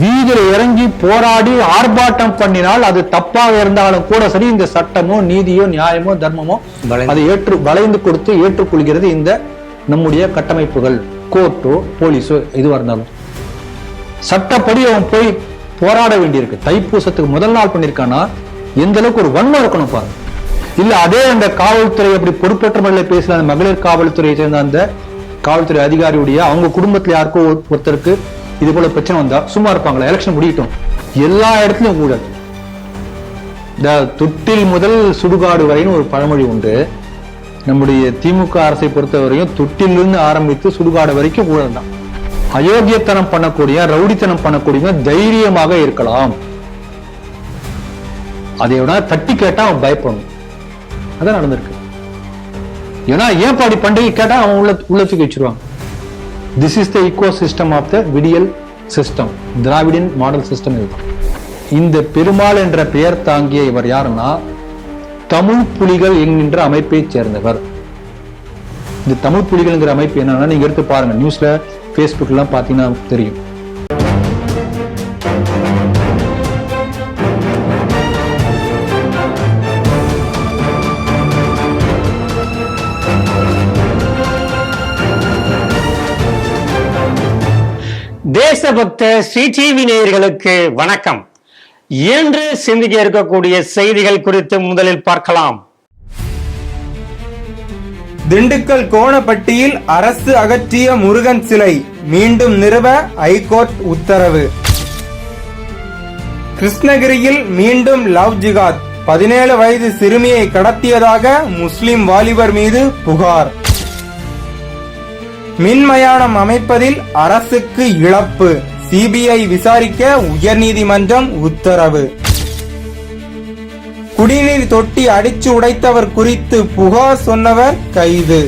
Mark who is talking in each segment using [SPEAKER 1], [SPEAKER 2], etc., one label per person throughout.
[SPEAKER 1] வீதியில இறங்கி போராடி ஆர்ப்பாட்டம் பண்ணினால் அது தப்பாக இருந்தாலும் கூட சரி, இந்த சட்டமோ நீதியோ நியாயமோ தர்மமோ அதை வளைந்து கொடுத்து ஏற்றுக்கொள்கிறது இந்த நம்முடைய கட்டமைப்புகள், கோர்ட்டோ போலீஸோ எதுவா இருந்தாலும். சட்டப்படி அவன் போய் போராட வேண்டியிருக்கு. தைப்பூசத்துக்கு முதல் நாள் பண்ணிருக்கானா எந்த அளவுக்கு ஒரு வன்மம் இருக்கணும் பாருங்க. இல்ல அதே அந்த காவல்துறை அப்படி பொறுப்பேற்ற முறையில் பேசல, அந்த மகளிர் காவல்துறையை சேர்ந்த அந்த காவல்துறை அதிகாரியுடைய அவங்க குடும்பத்துல யாருக்கோ ஒருத்தருக்கு இது போல பிரச்சனை வந்தா சும்மா இருப்பாங்களா? எலெக்ஷன் முடியட்டும். எல்லா இடத்துலயும் கூட இந்த தொட்டில் முதல் சுடுகாடு வரைன்னு ஒரு பழமொழி உண்டு. நம்முடைய திமுக அரசை பொறுத்தவரையும் தொட்டிலிருந்து ஆரம்பித்து சுடுகாடு வரைக்கும் ஊழல் தான். அயோக்கியத்தனம் பண்ணக்கூடிய, ரவுடித்தனம் பண்ணக்கூடிய தைரியமாக இருக்கலாம். அதை விட தட்டி கேட்டா அவன் பயப்படணும். அதான் நடந்திருக்கு. ஏன்னா ஏன் பாடி பண்டிகை கேட்டா அவன் உள்ளத்துக்கு வச்சிருவாங்க. This is the ecosystem of the விடியல் சிஸ்டம், திராவிடியன் மாடல் சிஸ்டம். இந்த பெருமாள் என்ற பெயர் தாங்கிய இவர் யாருன்னா தமிழ் புலிகள் என்கின்ற அமைப்பை சேர்ந்தவர். இந்த தமிழ் புலிகள்ங்கிற அமைப்பு என்னன்னா நீங்க எடுத்து பாருங்க, நியூஸ்ல பேஸ்புக் எல்லாம் பாத்தீங்கன்னா தெரியும்.
[SPEAKER 2] தேசபக்த ஸ்ரீ டிவி நேயர்களுக்கு வணக்கம். இன்று சிந்திக்க இருக்கக்கூடிய செய்திகள் குறித்து முதலில் பார்க்கலாம்.
[SPEAKER 3] திண்டுக்கல் கோணப்பட்டியில் அரசு அகற்றிய முருகன் சிலை மீண்டும் நிறுவ ஐகோர்ட் உத்தரவு. கிருஷ்ணகிரியில் மீண்டும் லவ் ஜிகாத், 17 வயது சிறுமியை கடத்தியதாக முஸ்லிம் வாலிபர் மீது புகார். மின்மயானம் அமைப்பதில் அரசுக்கு இழப்பு, சிபிஐ விசாரிக்க உயர்நீதிமன்றம் உத்தரவு. குடிநீர் தொட்டி அடிச்சு உடைத்தவர் குறித்து புகார் சொன்னவர் கைது.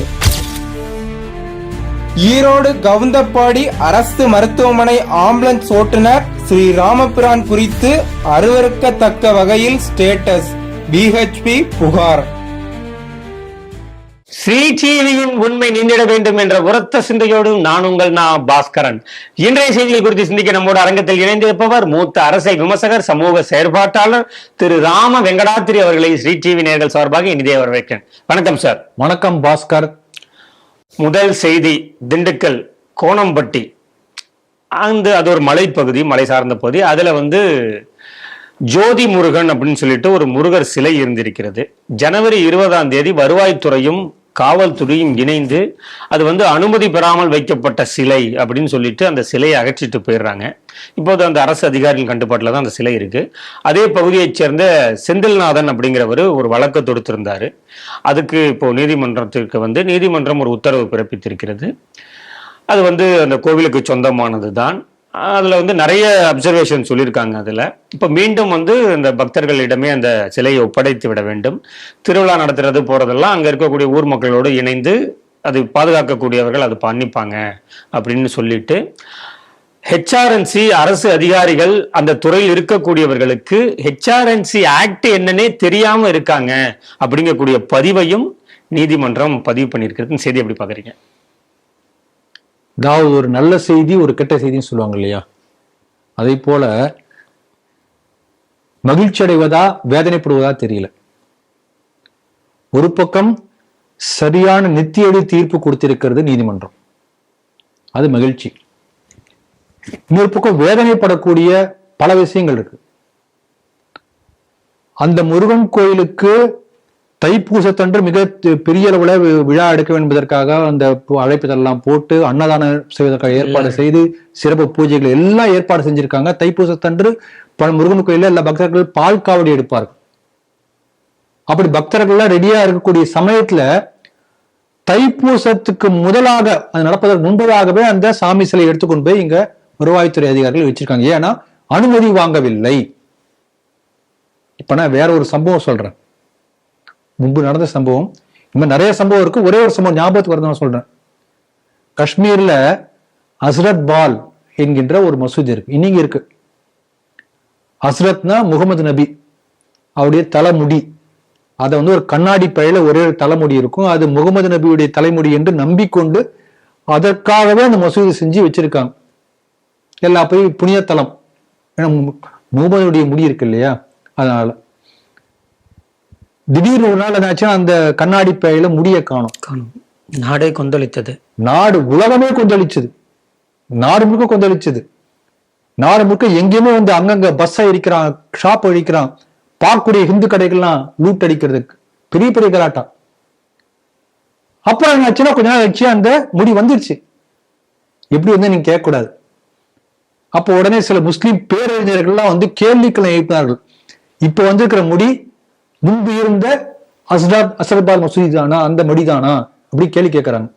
[SPEAKER 3] ஈரோடு கவுந்தப்பாடி அரசு மருத்துவமனை ஆம்புலன்ஸ் ஓட்டுநர் ஸ்ரீ ராமபிரான் குறித்து அருவருக்கத்தக்க வகையில் ஸ்டேட்டஸ், பிஹெச்பி புகார்.
[SPEAKER 2] ஸ்ரீ டிவியின் உண்மை நின்றிட வேண்டும் என்ற உரத்த சிந்தையோடு நான் உங்கள் பாஸ்கரன். இன்றைய செய்திகள் குறித்து சிந்திக்க நம்மோடு அரங்கத்தில் இணைந்திருப்பவர் மூத்த அரசியல் விமர்சகர், சமூக செயற்பாட்டாளர் திரு ராம வெங்கடாத்திரி அவர்களை ஸ்ரீ டிவி நேயர்கள் சார்பாக இனிதே வரவேற்கிறேன். வணக்கம் சார்.
[SPEAKER 1] வணக்கம் பாஸ்கர்.
[SPEAKER 2] முதல் செய்தி, திண்டுக்கல் கோணம்பட்டி, அது ஒரு மலைப்பகுதி, மலை சார்ந்த பகுதி. அதுல ஜோதி முருகன் அப்படின்னு சொல்லிட்டு ஒரு முருகர் சிலை இருந்திருக்கிறது. ஜனவரி 20ஆம் தேதி வருவாய்த்துறையும் காவல்துறையும் இணைந்து அது அனுமதி பெறாமல் வைக்கப்பட்ட சிலை அப்படின்னு சொல்லிட்டு அந்த சிலையை அகற்றிட்டு போயிடுறாங்க. இப்போது அந்த அரசு அதிகாரிகள் கட்டுப்பாட்டில் தான் அந்த சிலை இருக்கு. அதே பகுதியைச் சேர்ந்த செந்தில்நாதன் அப்படிங்கிறவர் ஒரு வழக்கு தொடுத்திருந்தாரு. அதுக்கு இப்போ நீதிமன்றத்திற்கு நீதிமன்றம் ஒரு உத்தரவு பிறப்பித்திருக்கிறது. அது அந்த கோவிலுக்கு சொந்தமானது தான். அதுல நிறைய அப்சர்வேஷன் சொல்லியிருக்காங்க. அதுல இப்ப மீண்டும் இந்த பக்தர்களிடமே அந்த சிலையை ஒப்படைத்து விட வேண்டும். திருவிழா நடத்துறது போறதெல்லாம் அங்க இருக்கக்கூடிய ஊர் மக்களோடு இணைந்து அதை பாதுகாக்கக்கூடியவர்கள் அது பண்ணிப்பாங்க அப்படின்னு சொல்லிட்டு ஹெச்ஆர்என்சி அரசு அதிகாரிகள் அந்த துறையில் இருக்கக்கூடியவர்களுக்கு ஹெச்ஆர்என்சி ஆக்ட் என்னன்னே தெரியாம இருக்காங்க அப்படிங்கக்கூடிய பதிவையும் நீதிமன்றம் பதிவு பண்ணியிருக்கிறது. செய்தி எப்படி பாக்குறீங்க?
[SPEAKER 1] அதாவது ஒரு நல்ல செய்தி, ஒரு கெட்ட செய்தின்னு சொல்லுவாங்க இல்லையா? அதே போல மகிழ்ச்சி அடைவதா வேதனைப்படுவதா தெரியல. ஒரு பக்கம் சரியான நித்தியடி தீர்ப்பு கொடுத்திருக்கிறது நீதிமன்றம், அது மகிழ்ச்சி. இன்னொரு பக்கம் வேதனைப்படக்கூடிய பல விஷயங்கள் இருக்கு. அந்த முருகன் கோயிலுக்கு தைப்பூசத்தன்று மிக பெரிய அளவுல விழா எடுக்க என்பதற்காக அந்த அழைப்புதெல்லாம் போட்டு அன்னதானம் செய்வதற்காக ஏற்பாடு செய்து சிறப்பு பூஜைகள் எல்லாம் ஏற்பாடு செஞ்சிருக்காங்க. தைப்பூசத்தன்று முருகன் கோயில எல்லா பக்தர்கள் பால் காவடி எடுப்பார்கள். அப்படி பக்தர்கள்லாம் ரெடியா இருக்கக்கூடிய சமயத்துல தைப்பூசத்துக்கு முதலாக அது நடப்பதற்கு முன்பதாகவே அந்த சாமி சிலை எடுத்துக்கொண்டு போய் இங்க வருவாய்த்துறை அதிகாரிகள் வச்சிருக்காங்க. ஏன்னா அனுமதி வாங்கவில்லை. இப்ப நான் வேற ஒரு சம்பவம் சொல்றேன், முன்பு நடந்த சம்பவம். இன்னும் நிறைய சம்பவம் இருக்கு. ஒரே ஒரு சம்பவம் ஞாபகத்துக்கு வருது நான் சொல்றேன். காஷ்மீர்ல ஹஸ்ரத் பால் என்கின்ற ஒரு மசூதி இருக்கு, இன்னைக்கு இருக்கு. ஹஸ்ரத்னா முகமது நபி, அவருடைய தலைமுடி. அதை ஒரு கண்ணாடி பையில ஒரே ஒரு தலைமுடி இருக்கும். அது முகமது நபியுடைய தலைமுடி என்று நம்பிக்கொண்டு அதற்காகவே அந்த மசூதி செஞ்சு வச்சிருக்காங்க. எல்லா போய் புனியத்தலம் ஏன்னா முகமதுடைய முடி இருக்கு இல்லையா, அதனால திடீர்னு ஒரு நாள் என்னாச்சுன்னா அந்த கண்ணாடி பேயில முடிய காணும்.
[SPEAKER 2] நாடே கொந்தளித்தது.
[SPEAKER 1] நாடு உலகமே கொந்தளிச்சது, நாடு முழுக்க கொந்தளிச்சது. நாடு முழுக்க எங்கேயுமே வந்து அங்கங்க பஸ் அடிக்கிறான், ஷாப் அடிக்கிறான், பார்க்கக்கூடிய ஹிந்து கடைகள்லாம் லூட் அடிக்கிறதுக்கு பெரிய பெரிய கலாட்டம். அப்புறம் என்னாச்சுன்னா கொஞ்ச நாள் வச்சு அந்த முடி வந்துருச்சு. எப்படி வந்து நீங்க கேட்கக்கூடாது. அப்போ உடனே சில முஸ்லிம் பேரறிஞர்கள்லாம் வந்து கேள்விக்களை எழுப்பினார்கள். இப்ப வந்திருக்கிற முடி முன்பு இருந்த அசரபால் மசூதி தானா, அந்த முடி தானா அப்படி கேள்வி கேட்கறாங்க.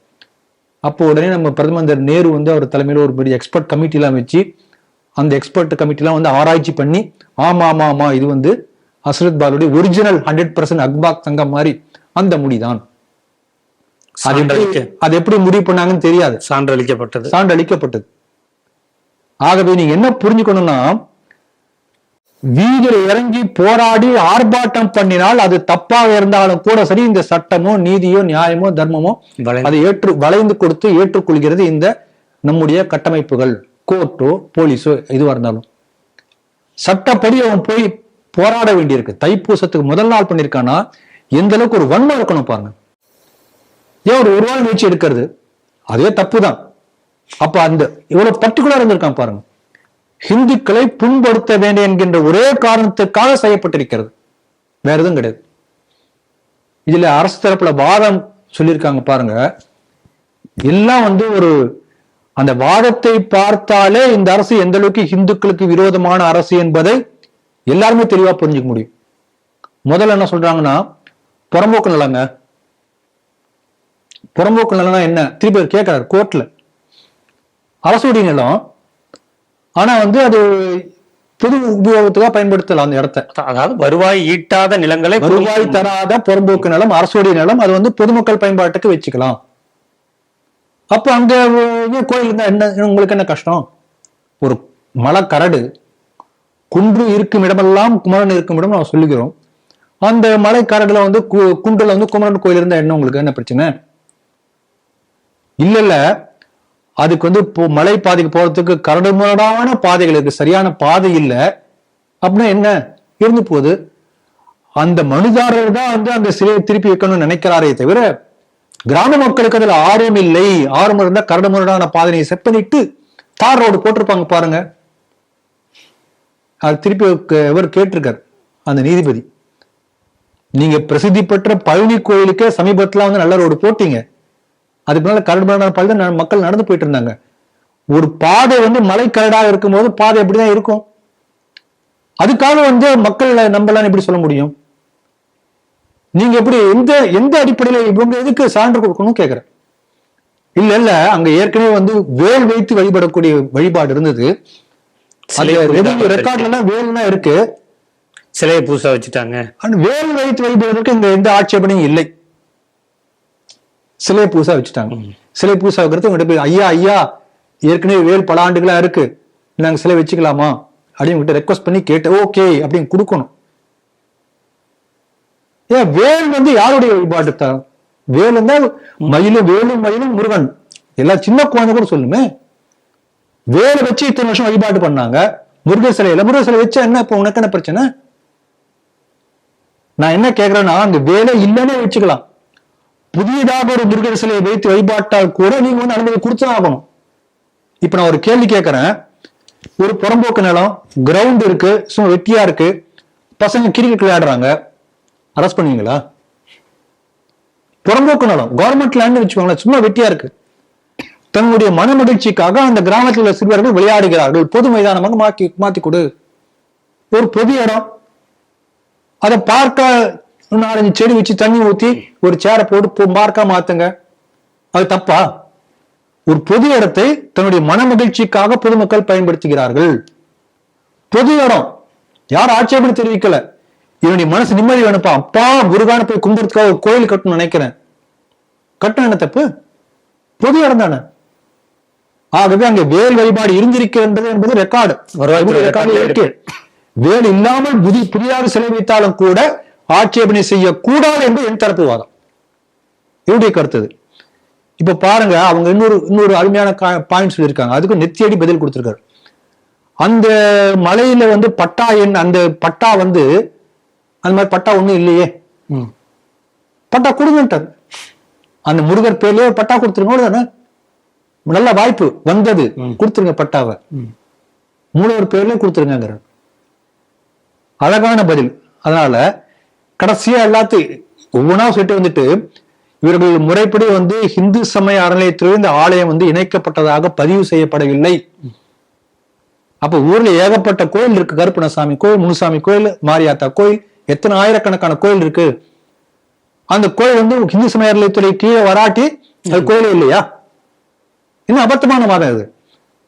[SPEAKER 1] அப்போ உடனே நம்ம பிரதமர் நேரு வந்து அவர் தலைமையில ஒரு பெரிய எக்ஸ்பர்ட் கமிட்டி எல்லாம் வச்சு அந்த எக்ஸ்பர்ட் கமிட்டிலாம் வந்து ஆராய்ச்சி பண்ணி ஆமா ஆமா ஆமா இது வந்து ஹஸ்ரத் பாலுடைய ஒரிஜினல் 100% அக்பாக் தங்கம் மாதிரி அந்த முடிதான். அது எப்படி முடிவு பண்ணாங்கன்னு தெரியாது, சான்றளிக்கப்பட்டது. ஆகவே நீங்க என்ன புரிஞ்சுக்கணும்னா, வீதியில இறங்கி போராடி ஆர்ப்பாட்டம் பண்ணினால் அது தப்பாக இருந்தாலும் கூட சரி, இந்த சட்டமோ நீதியோ நியாயமோ தர்மமோ அதை வளைந்து கொடுத்து ஏற்றுக்கொள்கிறது இந்த நம்முடைய கட்டமைப்புகள், கோர்ட்டோ போலீஸோ எதுவா இருந்தாலும். சட்டப்படி அவன் போய் போராட வேண்டியிருக்கு. தைப்பூசத்துக்கு முதல் நாள் பண்ணிருக்கானா எந்த அளவுக்கு ஒரு வன்மம் இருக்கணும் பாருங்க. ஏன் ஒரு நாள் முயற்சி எடுக்கிறது அதே தப்பு தான். அப்ப அந்த இவ்வளவு பர்டிகுலர் இருந்திருக்கான் பாருங்க. ஹிந்துக்களை புண்படுத்த வேண்டும் என்கின்ற ஒரே காரணத்துக்காக செய்யப்பட்டிருக்கிறது, வேற எதுவும் கிடையாது. இதுல அரசு தரப்புல வாதம் சொல்லியிருக்காங்க பாருங்க. எல்லாம் வந்து ஒரு அந்த வாதத்தை பார்த்தாலே இந்த அரசு எந்த அளவுக்கு ஹிந்துக்களுக்கு விரோதமான அரசு என்பதை எல்லாருமே தெளிவா புரிஞ்சுக்க முடியும். முதல்ல என்ன சொல்றாங்கன்னா, புறம்போக்கு நிலங்க. புறம்போக்கு நிலம்னா என்ன திருப்பி கேட்கிறார் கோர்ட்ல. அரசுடைய நிலம், ஆனா வந்து அது பொது உபயோகத்துக்காக பயன்படுத்தலாம் அந்த இடத்த.
[SPEAKER 2] அதாவது வருவாய் ஈட்டாத நிலங்களை,
[SPEAKER 1] வருவாய் தராத புறம்போக்கு நிலம், அரசுடைய நிலம், அது வந்து பொதுமக்கள் பயன்பாட்டுக்கு வச்சுக்கலாம். அப்ப அங்க கோயில் இருந்தா என்ன, உங்களுக்கு என்ன கஷ்டம்? ஒரு மலை கரடு, குன்று இருக்கும் இடமெல்லாம் குமரன் இருக்கும் இடம் நம்ம சொல்லுகிறோம். அந்த மலை கரடுல வந்து குன்றுல வந்து குமரன் கோயில் இருந்தா என்ன, உங்களுக்கு என்ன பிரச்சனை? இல்ல அதுக்கு வந்து மலை பாதைக்கு போறதுக்கு கரடுமுரடான பாதைகள் இருக்கு, சரியான பாதை இல்லை அப்படின்னா என்ன இருந்து போகுது. அந்த மனுதாரர் தான் வந்து அந்த சிலையை திருப்பி வைக்கணும்னு நினைக்கிறாரே தவிர கிராம மக்களுக்கு அதுல ஆர்வம் இல்லை. ஆர்வம் இருந்தா கரடுமுரடான பாதையை செட் பண்ணிட்டு தார் ரோடு போட்டிருப்பாங்க பாருங்க. அது திருப்பி எவர் கேட்டிருக்கார் அந்த நீதிபதி. நீங்க பிரசித்தி பெற்ற பழனி கோயிலுக்கே சமீபத்துல வந்து நல்ல ரோடு போட்டீங்க, அதுக்கு மேல கரடுமுரடான பாதை தான் மக்கள் நடந்து போயிட்டு இருந்தாங்க. ஒரு பாதை வந்து மலை கரடாக இருக்கும்போது பாதை எப்படிதான் இருக்கும்? அதுக்காக வந்து மக்கள் நம்பலாம் எப்படி சொல்ல முடியும்? நீங்க எப்படி எந்த அடிப்படையில இவங்க எதுக்கு சான்று கொடுக்கணும் கேக்குறேன். இல்ல அங்க ஏற்கனவே வந்து வேல் வைத்து வழிபடக்கூடிய வழிபாடு இருந்தது. ரெக்கார்ட்ல வேல்னா இருக்கு,
[SPEAKER 2] சிலையை பூசா வச்சுட்டாங்க.
[SPEAKER 1] வேல் வைத்து வழிபடுவதற்கு இங்க எந்த ஆட்சேபனையும் இல்லை. சிலையை பூசா வச்சுட்டாங்க. சிலை பூசா வைக்கிறது உங்ககிட்ட போய் ஐயா ஏற்கனவே வேல் பல ஆண்டுகளா இருக்கு, நாங்க சிலை வச்சுக்கலாமா அப்படின்னு உங்ககிட்ட ரெக்வஸ்ட் பண்ணி கேட்டு ஓகே அப்படின்னு கொடுக்கணும். ஏன் வேல் வந்து யாருடைய வழிபாடு தான்? வேல் இருந்தால் வேலும் முருகன் எல்லா சின்ன குழந்தை கூட சொல்லுமே. வேலை வச்சு இத்தனை வருஷம் வழிபாடு பண்ணாங்க. முருகர் சிலை வச்சா என்ன இப்ப உனக்கு என்ன பிரச்சனை? நான் என்ன கேக்குறேன்னா, அந்த வேலை இல்லைன்னே வச்சுக்கலாம். புதியதாக ஒரு முருகர் சிலையை வைத்து வழிபாட்டால் கூட நீங்க வந்து அனுமதி கொடுத்துதான் ஆகணும். இப்ப நான் ஒரு கேள்வி கேட்கிறேன். ஒரு புறம்போக்கு நிலம், கிரவுண்ட் இருக்கு, சும்மா வெட்டியா இருக்கு, பசங்க கிரிக்கெட் விளையாடுறாங்க, அரெஸ்ட் பண்ணுவீங்களா? புறம்போக்கு நிலம் கவர்மெண்ட் லேண்ட் வச்சுக்கோங்களேன், சும்மா வெட்டியா இருக்கு, தன்னுடைய மன மகிழ்ச்சிக்காக அந்த கிராமத்தில் உள்ள சிறுவர்கள் விளையாடுகிறார்கள், பொது மைதானமாக மாத்தி கொடு. ஒரு பொது இடம், அதை பார்க்க 4-5 செடி வச்சு தண்ணி ஊத்தி ஒரு சேரை போட்டு பார்க்கா மாத்துங்க, அது தப்பா? ஒரு பொது இடத்தை தன்னுடைய மன மகிழ்ச்சிக்காக பொதுமக்கள் பயன்படுத்துகிறார்கள். பொது இடம், யார் ஆட்சேபனை தெரிவிக்கல. என்னுடைய மனசு நிம்மதி வேணுப்பா, அப்பா முருகான போய் கும்பிடுறதுக்காக ஒரு கோயில் கட்டணும்னு நினைக்கிறேன், கட்டணும், என்ன தப்பு? பொது இடம் தானே. ஆகவே அங்க வேல் வழிபாடு இருந்திருக்கிறது என்பது ரெக்கார்டு இருக்கு. வேல் இல்லாமல் புதிதாக சிலை வைத்தாலும் கூட ஆட்சேபனை செய்யக்கூடாது என்பது என் தரப்பு வாதம், என்னுடைய கருத்து. இப்ப பாருங்க, அவங்க இன்னொரு அருமையான பாயிண்ட் சொல்லியிருக்காங்க, அதுக்கு நெத்தியடி பதில் கொடுத்திருக்காரு. அந்த மலையில வந்து பட்டா அந்த பட்டா வந்து அந்த மாதிரி பட்டா ஒண்ணும் இல்லையே, பட்டா கொடுங்கட்டார். அந்த முருகர் பேர்லயே பட்டா கொடுத்துருங்க, நல்ல வாய்ப்பு வந்தது, கொடுத்துருங்க பட்டாவை, மூலவர் பேர்லயே கொடுத்துருங்க. அழகான பதில். அதனால கடைசியா எல்லாத்தையும் ஒவ்வொன்றா சொல்லிட்டு வந்துட்டு, இவர்கள் முறைப்படி வந்து இந்து சமய அறநிலையத்தில் இந்த ஆலயம் வந்து இணைக்கப்பட்டதாக பதிவு செய்யப்படவில்லை. அப்ப ஊர்ல ஏகப்பட்ட கோயில் இருக்கு. கருப்பணசாமி கோயில், முனுசாமி கோயில், மாரியாத்தா கோயில், எத்தனை ஆயிரக்கணக்கான கோயில் இருக்கு. அந்த கோயில் வந்து இந்து சமய அறநிலையத்துறை கீழே வராட்டி அது கோயிலே இல்லையா? இன்னும் அபத்தமான வாதம் இது.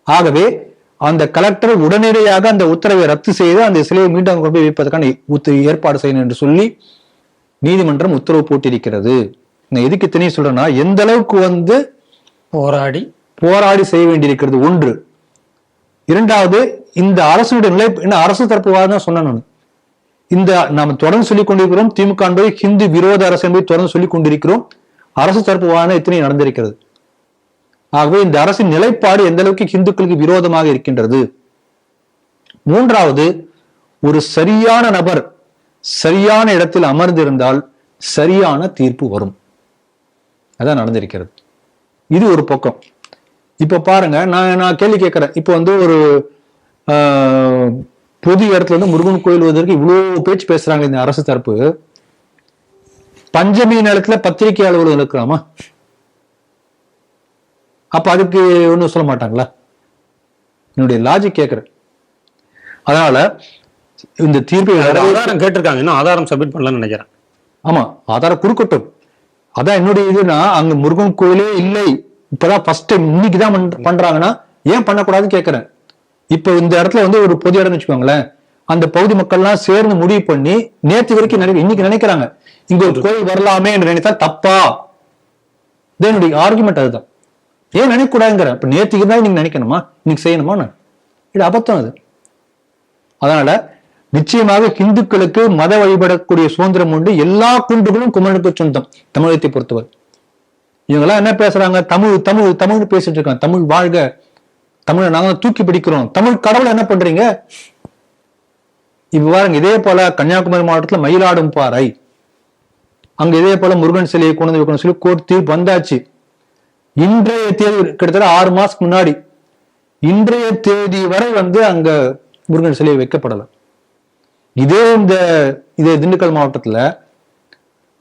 [SPEAKER 1] ஆகவே அந்த கலெக்டர் உடனடியாக அந்த உத்தரவை ரத்து செய்து அந்த சிலையை மீண்டும் கொண்டு போய் வைப்பதற்கான ஏற்பாடு செய்யணும் என்று சொல்லி நீதிமன்றம் உத்தரவு போட்டிருக்கிறது. நான் எதுக்கு தெரிய சொல்றேன்னா, எந்த அளவுக்கு வந்து போராடி செய்ய வேண்டியிருக்கிறது ஒன்று. இரண்டாவது, இந்த அரசுடைய நிலை என்ன, அரசு தரப்பு வாதம் சொன்னேன் நான். இந்த நாம் தொடர்ந்து சொல்லிக் கொண்டிருக்கிறோம், திமுக என்பது ஹிந்து விரோத அரசு என்பதை தொடர்ந்து சொல்லிக் கொண்டிருக்கிறோம். அரசு தரப்பு வாதம் எத்தனை நடந்திருக்கிறது. ஆகவே இந்த அரசின் நிலைப்பாடு எந்த அளவுக்கு இந்துக்களுக்கு விரோதமாக இருக்கின்றது. மூன்றாவது, ஒரு சரியான நபர் சரியான இடத்தில் அமர்ந்திருந்தால் சரியான தீர்ப்பு வரும். அதான் நடந்திருக்கிறது. இது ஒரு பக்கம். இப்ப பாருங்க, நான் கேள்வி கேட்கிறேன். இப்ப வந்து ஒரு பொது இடத்துல வந்து முருகன் கோயில் வருவதற்கு இவ்வளவு பேச்சு பேசுறாங்க இந்த அரசு தரப்பு. பஞ்சமி நேரத்துல பத்திரிகை அலுவலகம் இருக்கலாமா? அப்ப அதுக்கு ஒன்றும் சொல்ல மாட்டாங்களா? என்னுடைய லாஜிக் கேட்கிறேன். அதனால இந்த தீர்ப்பை
[SPEAKER 2] ஆதாரம் கேட்டிருக்காங்க, இன்னும் ஆதாரம் சப்மிட் பண்ணலன்னு நினைக்கிறேன்.
[SPEAKER 1] ஆமா, ஆதாரம் கொடுக்கட்டும். அதான் என்னுடைய இதுனா, அங்க முருகன் கோயிலே இல்லை, இப்பதான் ஃபர்ஸ்ட் டைம் இன்னைக்குதான் பண்றாங்கன்னா ஏன் பண்ணக்கூடாதுன்னு கேட்கிறேன். இப்ப இந்த இடத்துல வந்து ஒரு பொது இடம்னு வச்சுக்கோங்களேன், அந்த பகுதி மக்கள்லாம் சேர்ந்து முடிவு பண்ணி நேற்று வரைக்கும் இன்னைக்கு நினைக்கிறாங்க இங்க ஒரு கோயில் வரலாமே என்று நினைத்தா தப்பா? என்னுடைய ஆர்குமெண்ட் அதுதான். ஏன் நினைக்க கூடாதுங்கிற, இப்ப நேற்றுக்கு தான் நீங்க நினைக்கணுமா, இன்னைக்கு செய்யணுமா? இது அபத்தம் அது. அதனால நிச்சயமாக இந்துக்களுக்கு மத வழிபடக்கூடிய சுதந்திரம் உண்டு. எல்லா குண்டுகளும் குமரனுக்கு சொந்தம். தமிழகத்தை பொறுத்தவரை இவங்கெல்லாம் என்ன பேசுறாங்க, தமிழ் தமிழ் தமிழ் பேசிட்டு இருக்காங்க. தமிழ் வாழ்க, தமிழை நாங்க தூக்கி பிடிக்கிறோம். தமிழ் கடவுளை என்ன பண்றீங்க? இப்ப பாருங்க, இதே போல கன்னியாகுமரி மாவட்டத்துல மயிலாடும் பாறை, அங்க இதே போல முருகன் சிலையை கொண்டு வைக்கணும் சொல்லி கோர்ட் தீர்ப்பு வந்தாச்சு. இன்றைய தேதி கிட்டத்தட்ட 6 மாசத்துக்கு முன்னாடி, இன்றைய தேதி வரை வந்து அங்க முருகன் சிலையை வைக்கப்படல. இதே திண்டுக்கல் மாவட்டத்துல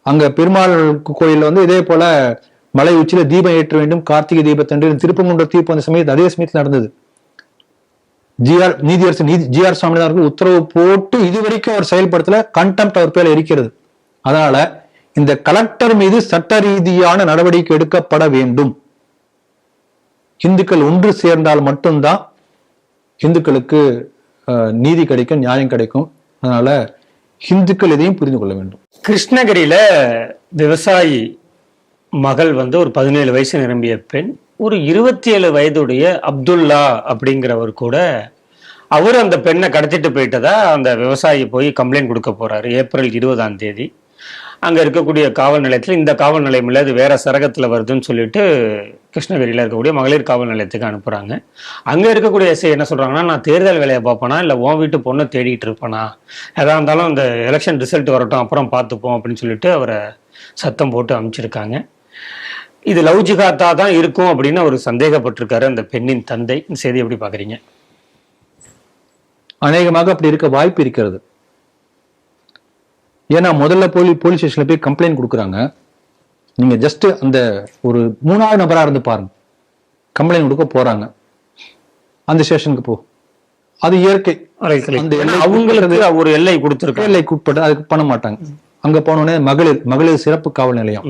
[SPEAKER 1] அங்க பெருமாள் கோயில்ல வந்து இதே போல மலை உச்சியில தீபம் ஏற்ற வேண்டும், கார்த்திகை தீபத்தன்று திருப்பங்குன்ற தீர்ப்பு அந்த சமயத்தில் அதே சமயத்தில் நடந்தது. நீதியரசர் ஜி.ஆர். சாமிநாதன் உத்தரவு போட்டு இதுவரைக்கும் அவர் செயல்படுத்தல, கண்டெம்ட் அவர் பேர்ல இருக்கிறது. அதனால இந்த கலெக்டர் மீது சட்ட ரீதியான நடவடிக்கை எடுக்கப்பட வேண்டும். இந்துக்கள் ஒன்று சேர்ந்தால் மட்டும்தான் இந்துக்களுக்கு நீதி கிடைக்கும், நியாயம் கிடைக்கும். அதனால இந்துக்கள் இதையும் புரிந்து கொள்ள வேண்டும்.
[SPEAKER 2] கிருஷ்ணகிரியில விவசாயி மகள் வந்து ஒரு 17 வயசு நிரம்பிய பெண், ஒரு 27 வயதுடைய அப்துல்லா அப்படிங்கிறவர் கூட அவர் அந்த பெண்ணை கடத்திட்டு போயிட்டதா அந்த விவசாயி போய் கம்ப்ளைண்ட் கொடுக்க போறாரு. ஏப்ரல் 20ஆம் தேதி அங்க இருக்கக்கூடிய காவல் நிலையத்தில், இந்த காவல் நிலையம் இல்லை, அது வேற சரகத்துல வருதுன்னு சொல்லிட்டு கிருஷ்ணகிரியில இருக்கக்கூடிய மகளிர் காவல் நிலையத்துக்கு அனுப்புறாங்க. அங்க இருக்கக்கூடிய எஸ்ஐ என்ன சொல்றாங்கன்னா, நான் தேர்தல் வேலையை பார்ப்பேனா இல்லை உன் வீட்டு பொண்ணை தேடிட்டு இருப்பேனா, எதா இருந்தாலும் இந்த எலெக்ஷன் ரிசல்ட் வரட்டும் அப்புறம் பார்த்துப்போம் அப்படின்னு சொல்லிட்டு அவரை சத்தம் போட்டு அனுப்பிச்சிருக்காங்க. இது லவ் ஜிகாத்தா தான் இருக்கும் அப்படின்னு அவர் சந்தேகப்பட்டிருக்காரு அந்த பெண்ணின் தந்தை. இந்த செய்தி எப்படி பாக்குறீங்க?
[SPEAKER 1] அநேகமாக அப்படி இருக்க வாய்ப்பு இருக்கிறது. ஏன்னா முதல்ல போலீஸ் ஸ்டேஷன்ல போய் கம்ப்ளைண்ட் கொடுக்குறாங்க. நீங்க ஜஸ்ட் அந்த ஒரு 3வது நபரா இருந்து பாருங்க, கம்ப்ளைண்ட் கொடுக்க போறாங்க, அந்த ஸ்டேஷனுக்கு போ, அது இயற்கை.
[SPEAKER 2] அவங்களுக்கு ஒரு எல்லை கொடுத்துருக்கு,
[SPEAKER 1] எல்லை கூப்பிட்டு அதுக்கு பண்ண மாட்டாங்க. அங்க போனோடனே மகளிர் சிறப்பு காவல் நிலையம்,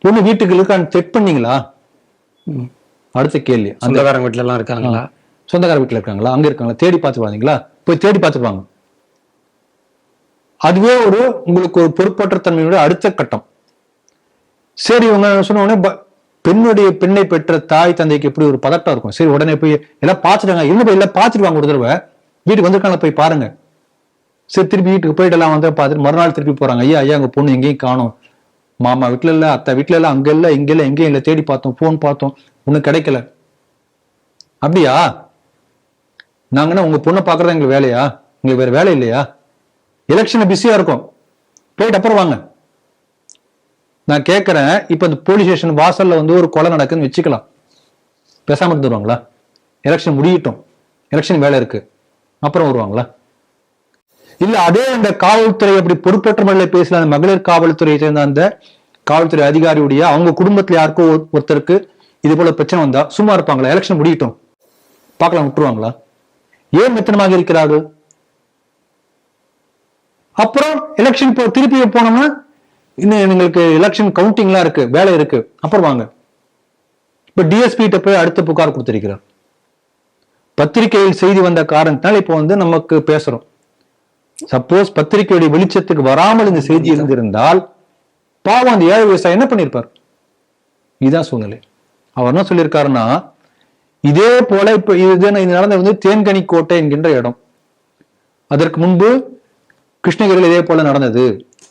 [SPEAKER 1] பொண்ணு வீட்டுக்கு இருக்கான்னு செக் பண்ணீங்களா? அடுத்த கேள்வி,
[SPEAKER 2] சொந்தக்காரங்க வீட்டுல எல்லாம் இருக்காங்களா,
[SPEAKER 1] சொந்தக்கார வீட்டுல இருக்காங்களா, அங்க இருக்காங்களா, தேடி பார்த்து பாத்தீங்களா? போய் தேடி பார்த்துப்பாங்க. அதுவே உங்களுக்கு ஒரு பொறுப்பற்ற தன்மையோட அடுத்த கட்டம். சரி, இவங்க சொன்ன உடனே பெண்ணை பெற்ற தாய் தந்தைக்கு எப்படி ஒரு பதட்டம் இருக்கும். சரி, உடனே போய் எல்லாம் பார்த்துட்டாங்க, இன்னும் எல்லாம் பார்த்துட்டு வாங்க, ஒரு தடவை வீட்டுக்கு வந்திருக்காங்க போய் பாருங்க. சரி, திருப்பி வீட்டுக்கு போயிட்டு எல்லாம் வந்து பார்த்துட்டு மறுநாள் திருப்பி போறாங்க. ஐயா அங்க பொண்ணு எங்கேயும் காணும், மாமா வீட்டுல இல்ல, அத்தை வீட்டுல இல்ல, அங்க இல்ல, இங்க இல்ல, எங்கேயும் இல்ல, தேடி பார்த்தோம், போன் பார்த்தோம், ஒன்னும் கிடைக்கல. அப்படியா? நாங்கன்னா உங்க பொண்ணை பாக்குறது எங்களுக்கு வேலையா? உங்களுக்கு வேற வேலை இல்லையா? எலெக்ஷன் பிஸியா இருக்கும், போயிட்டு அப்புறம் வாங்க. நான் கேட்கிறேன், இப்ப இந்த போலீஸ் ஸ்டேஷன் வாசல்ல வந்து ஒரு கொலை நடக்குதுன்னு வச்சுக்கலாம், பேசாம இருந்துருவாங்களா? எலெக்ஷன் முடியட்டும், எலெக்ஷன் வேலை இருக்கு, அப்புறம் வருவாங்களா? இல்ல அதே அந்த காவல்துறை அப்படி பொறுப்பற்ற முறையில் பேசல, அந்த மகளிர் காவல்துறையை சேர்ந்த அந்த காவல்துறை அதிகாரியுடைய அவங்க குடும்பத்துல யாருக்கோ ஒருத்தருக்கு இது போல பிரச்சனை வந்தா சும்மா இருப்பாங்களா? எலெக்ஷன் முடியட்டும் பார்க்கலாம், விட்டுருவாங்களா? ஏன் மெத்தனமாக இருக்கிறார்கள்? அப்புறம் எலெக்ஷன் திருப்பி போனோம்னா இன்னும் எங்களுக்கு எலெக்ஷன் கவுண்டிங்லாம் இருக்கு, வேலை இருக்கு, அப்புறம் வாங்க. இப்ப டிஎஸ்பி கிட்ட போய் அடுத்த புகார் கொடுத்திருக்கிறார். பத்திரிகையில் செய்தி வந்த காரணத்தினால் இப்போ வந்து நமக்கு பேசுறோம். சப்போஸ் பத்திரிகையுடைய வெளிச்சத்துக்கு வராமல் இந்த செய்தி இருந்திருந்தால் பாவம் அந்த ஏழை விவசாயி என்ன பண்ணிருப்பார்? இதுதான் சூழ்நிலை. அவர் என்ன சொல்லியிருக்காருன்னா, இதே போல இப்ப இது நடந்த வந்து தேன்கனி கோட்டை என்கின்ற இடம், அதற்கு முன்பு கிருஷ்ணகிரியில் இதே போல நடந்தது.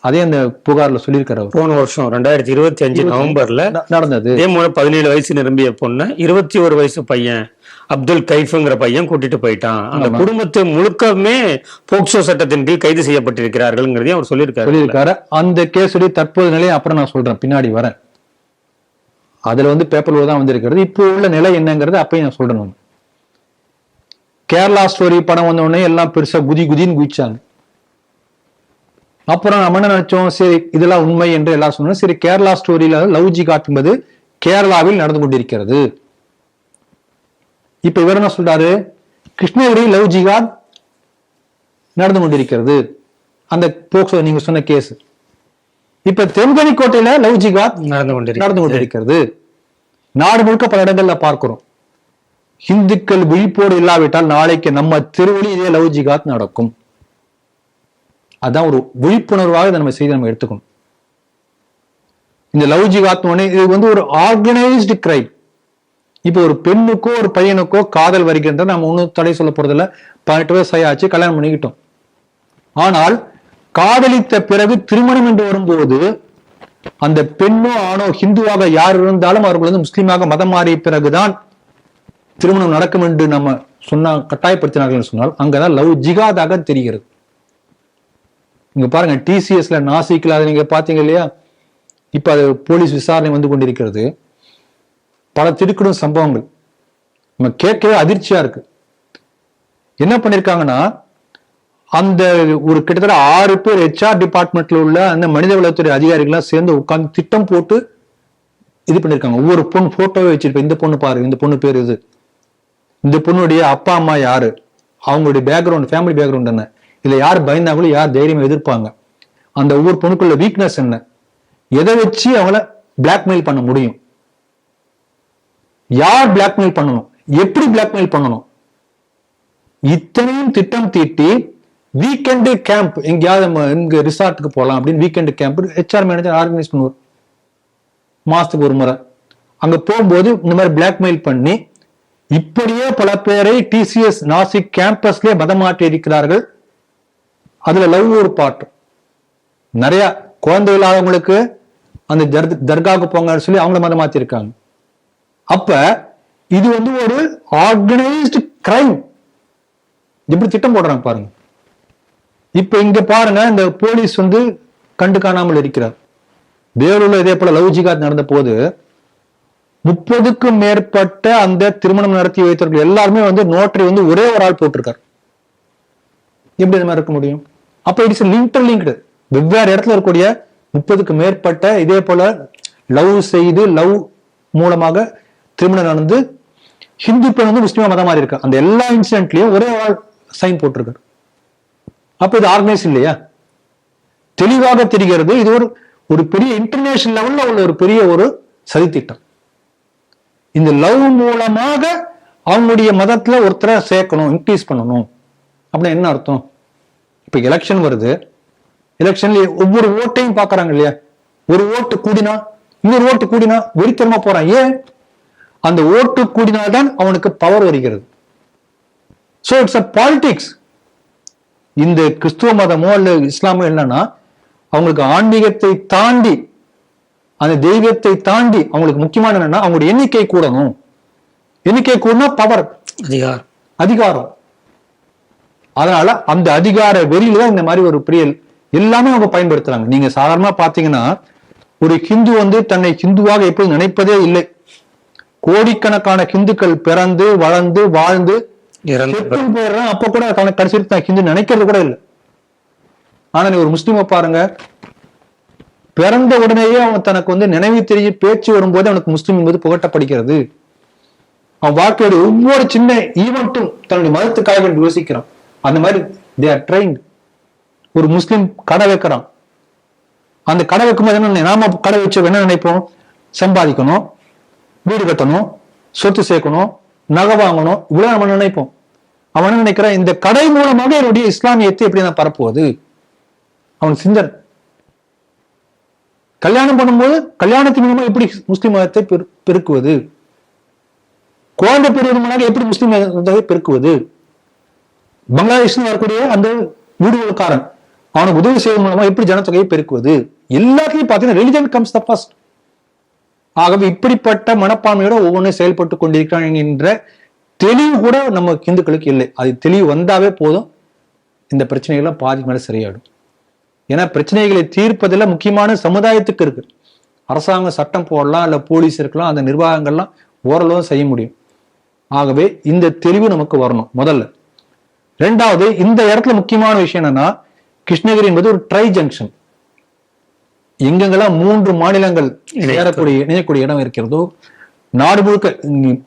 [SPEAKER 1] அதே அந்த புகார்ல சொல்லியிருக்காரு.
[SPEAKER 2] போன வருஷம் 2025 நவம்பர்ல
[SPEAKER 1] நடந்தது.
[SPEAKER 2] இதே மூலம் 17 வயசு நிரம்பிய பொண்ணு 21 வயசு பையன் அப்துல் கைஃப்ங்கிற பையன் கூட்டிட்டு போயிட்டான். அந்த குடும்பத்தை முழுக்கமே போக்சோ சட்டத்தின் கீழ் கைது செய்யப்பட்டிருக்கிறார்கள்ங்கிறதையும் அவர் சொல்லியிருக்காரு.
[SPEAKER 1] அந்த கேஸுடைய தற்போது நிலையை அப்புறம் நான் சொல்றேன், பின்னாடி வரேன். அதுல வந்து பேப்பர்ல தான் வந்திருக்கிறது. இப்போ உள்ள நிலை என்னங்கிறது அப்பயும் நான் சொல்றேன். கேரளா ஸ்டோரி படம் வந்த உடனே எல்லாம் பெருசா குதின்னு குதிச்சாங்க. அப்புறம் நம்ம என்ன நினைச்சோம், சரி இதெல்லாம் உண்மை என்று எல்லாம் சொன்னோம். சரி, கேரளா ஸ்டோரியில லவ் ஜிகாத் என்பது கேரளாவில் நடந்து கொண்டிருக்கிறது. இப்ப இவர் என்ன சொல்றாரு, கிருஷ்ணகிரி லவ் ஜிகாத் நடந்து கொண்டிருக்கிறது, அந்த போக்சோ நீங்க சொன்ன கேஸ். இப்ப தென்கனி கோட்டையில லவ் ஜிகாத் நடந்து கொண்டிருக்கிறது. நாடு முழுக்க பல இடங்கள்ல பார்க்கிறோம். இந்துக்கள் விழிப்போடு இல்லாவிட்டால் நாளைக்கு நம்ம தெருவில் இதே லவ் ஜிகாத் நடக்கும். அதான் ஒரு விழிப்புணர்வாக நம்ம செய்தி நம்ம எடுத்துக்கணும். இந்த லவ் ஜிகாத் இது வந்து ஒரு ஆர்கனைஸ்டு கிரைம். இப்போ ஒரு பெண்ணுக்கோ ஒரு பையனுக்கோ காதல் வருகின்ற நம்ம ஒன்னும் தடை சொல்ல போறதில்ல. 18 வயசு ஆச்சு, கல்யாணம் பண்ணிக்கிட்டோம். ஆனால் காதலித்த பிறகு திருமணம் என்று வரும்போது அந்த பெண்ணோ ஆணோ ஹிந்துவாக யார் இருந்தாலும் அவர்கள் வந்து முஸ்லீமாக மதம் மாறிய பிறகுதான் திருமணம் நடக்கும் என்று நம்ம சொன்னா கட்டாயப்படுத்தினார்கள் சொன்னால் அங்கதான் லவ் ஜிகாதாக தெரிகிறது. இங்க பாருங்க, டிசிஎஸ்ல நாசிக்ல அதை நீங்க பாத்தீங்க இல்லையா? இப்ப அது போலீஸ் விசாரணை வந்து கொண்டிருக்கிறது. பல திடுக்கிடும் சம்பவங்கள் நம்ம கேட்கவே அதிர்ச்சியா இருக்கு. என்ன பண்ணிருக்காங்கன்னா, அந்த ஒரு கிட்டத்தட்ட 6 பேர் HR டிபார்ட்மெண்ட்ல உள்ள அந்த மனிதவளத்துறை அதிகாரிகள்லாம் சேர்ந்து உட்கார்ந்து திட்டம் போட்டு இது பண்ணிருக்காங்க. ஒவ்வொரு பொண்ணு போட்டோவே வச்சிருப்பேன், இந்த பொண்ணு பாரு, இந்த பொண்ணு பேர் இது, இந்த பொண்ணுடைய அப்பா அம்மா யாரு, அவங்களுடைய பேக்ரவுண்ட், ஃபேமிலி பேக்ரவுண்ட் என்ன, இல்ல யார் பயந்தாங்களோ, யார் தைரியமா எதிர்ப்பாங்க, அந்த ஒவ்வொரு பொண்ணுக்குள்ள வீக்னஸ் என்ன, எதை வச்சு அவங்கள பிளாக்மெயில் பண்ண முடியும், யார் பிளாக்மெயில் பண்ணணும், எப்படி பிளாக்மெயில் பண்ணணும், இத்தனையும் திட்டம் தீட்டி வீக்கெண்டு கேம்ப் எங்கேயாவது இங்க ரிசார்ட்டுக்கு போகலாம் அப்படின்னு weekend camp HR manager organise பண்ணுவார் மாசத்துக்கு ஒரு முறை. அங்க போகும்போது இந்த மாதிரி பிளாக்மெயில் பண்ணி இப்படியே பல பேரை TCS நாசிக் கேம்பஸ்லயே மதம் மாற்றி இருக்கிறார்கள். அதுல லவ் ஒரு பாட்டு. நிறைய குழந்தை இல்லாதவங்களுக்கு அந்த தர்காவுக்கு போங்கன்னு சொல்லி அவங்கள மதம் மாத்தி இருக்காங்க. அப்ப இது வந்து ஒரு ஆர்கனைஸ்டு கிரைம். எப்படி திட்டம் போடுறாங்க பாருங்க. இப்ப இங்க பாருங்க, இந்த போலீஸ் வந்து கண்டு காணாமல் இருக்கிறார். வேலூர்ல இதே போல லவ் ஜிகாத் நடந்த போது 30க்கும் மேற்பட்ட அந்த திருமணம் நடத்தி வைத்தவர்கள் எல்லாருமே வந்து நோட்டரி வந்து ஒரே ஒரு ஆள் போட்டிருக்காரு. எப்படி இந்த மாதிரி இருக்க முடியும்? அப்ப இட்ஸ் லிங்க்டு. வெவ்வேறு இடத்துல இருக்கக்கூடிய 30க்கு மேற்பட்ட இதே போல லவ் செய்து லவ் மூலமாக திருமணம் நடந்து ஹிந்து பெண் வந்து முஸ்லீமா மதம் மாறி இருக்கு. அந்த எல்லா இன்சிடென்ட்லயும் ஒரே ஆள் சைன் போட்டிருக்காரு. அப்ப இது ஆர்கனைஸ் இல்லையா? தெளிவாக தெரிகிறது. இது ஒரு பெரிய இன்டர்நேஷனல் லெவல்ல உள்ள ஒரு பெரிய ஒரு சதித்திட்டம். இந்த லவ் மூலமாக அவங்களுடைய மதத்துல ஒருத்தரை சேர்க்கணும், இன்க்ரீஸ் பண்ணணும் அப்படின்னு என்ன அர்த்தம்? இப்ப எலெக்ஷன் வருது, எலெக்ஷன்ல ஒவ்வொரு ஓட்டையும் பாக்குறாங்க இல்லையா? ஒரு ஓட்டு கூடினா இன்னொரு ஓட்டு கூடினா வெறித்தனமா போறான். ஏன்? அந்த ஓட்டு கூடினால்தான் அவனுக்கு பவர் வருகிறது. So it's a politics. இந்த கிறிஸ்துவ மதமோ அல்ல இஸ்லாமோ என்னன்னா, அவங்களுக்கு ஆன்மீகத்தை தாண்டி அந்த தெய்வத்தை தாண்டி அவங்களுக்கு முக்கியமான என்னன்னா அவங்களுடைய எண்ணிக்கை கூடணும். எண்ணிக்கை கூடனா பவர், அதிகாரம். அதனால அந்த அதிகார வெறியில தான் இந்த மாதிரி ஒரு பிரியல் எல்லாமே அவங்க பயன்படுத்துறாங்க. நீங்க சாதாரணமா பாத்தீங்கன்னா ஒரு ஹிந்து வந்து தன்னை ஹிந்துவாக எப்படி நினைப்பதே இல்லை. கோடிக்கணக்கான ஹிந்துக்கள் பிறந்து வளர்ந்து வாழ்ந்து போயிடுறான், அப்ப கூட கடைசி தான் ஹிந்து நினைக்கிறது கூட இல்லை. ஆனா நீ ஒரு முஸ்லீமை பாருங்க, பிறந்த உடனேயே அவன் தனக்கு வந்து நினைவு தெரிய பேச்சு வரும்போது அவனுக்கு முஸ்லீம் என்பது புகட்டப்படுகிறது. அவன் வாழ்க்கையோட ஒவ்வொரு சின்ன ஈவெண்ட்டும் தன்னுடைய மதத்துக்காக யோசிக்கிறான். அந்த மாதிரி தே ஆர் ட்ரெயின்ட். ஒரு முஸ்லீம் கடை வைக்கிறான், அந்த கடை வைக்கும்போது என்ன, நாம கடை வச்சு என்ன நினைப்போம், சம்பாதிக்கணும், வீடு கட்டணும், சொத்து சேர்க்கணும், நகை வாங்கணும், இவ்வளவு நம்ம நினைப்போம். அவன் என்ன நினைக்கிறான், இந்த கடை மூலமாக என்னுடைய இஸ்லாமியத்தை எப்படி நான் பரப்புவது, அவன் சிந்தனை. கல்யாணம் பண்ணும்போது கல்யாணத்தின் மூலமா எப்படி முஸ்லிம் மதத்தை பெருக்குவது, குழந்தை பெறுவதன் மூலமாக எப்படி முஸ்லிம் மதத்தை பெருக்குவது, பங்களாதேஷ்ல வரக்கூடிய அந்த வீடுகளுக்காரன் அவனுக்கு உதவி செய்வதன் மூலமா எப்படி ஜனத்தொகையை பெருக்குவது, எல்லாத்தையும் பார்த்தீங்கன்னா ரிலிஜன் கம்ஸ் த ஃபர்ஸ்ட். ஆகவே இப்படிப்பட்ட மனப்பான்மையோட ஒவ்வொன்றும் செயல்பட்டு கொண்டிருக்கிறான் என்ற தெளிவு கூட நம்ம இந்துக்களுக்கு இல்லை. அது தெளிவு வந்தாவே போதும், இந்த பிரச்சனைகள்லாம் பாதி மேல சரியாயிடும். ஏன்னா பிரச்சனைகளை தீர்ப்பதில் முக்கியமான சமுதாயத்துக்கு இருக்கு. அரசாங்கம் சட்டம் போடலாம், இல்ல போலீஸ் இருக்கலாம், அந்த நிர்வாகங்கள்லாம் ஓரளவு செய்ய முடியும். ஆகவே இந்த தெளிவு நமக்கு வரணும் முதல்ல. ரெண்டாவது, இந்த இடத்துல முக்கியமான விஷயம் என்னன்னா, கிருஷ்ணகிரி என்பது ஒரு ட்ரை ஜங்ஷன். எங்கெங்கெல்லாம் 3 மாநிலங்கள் இணையக்கூடிய இடம் இருக்கிறதோ, நாடு முழுக்க,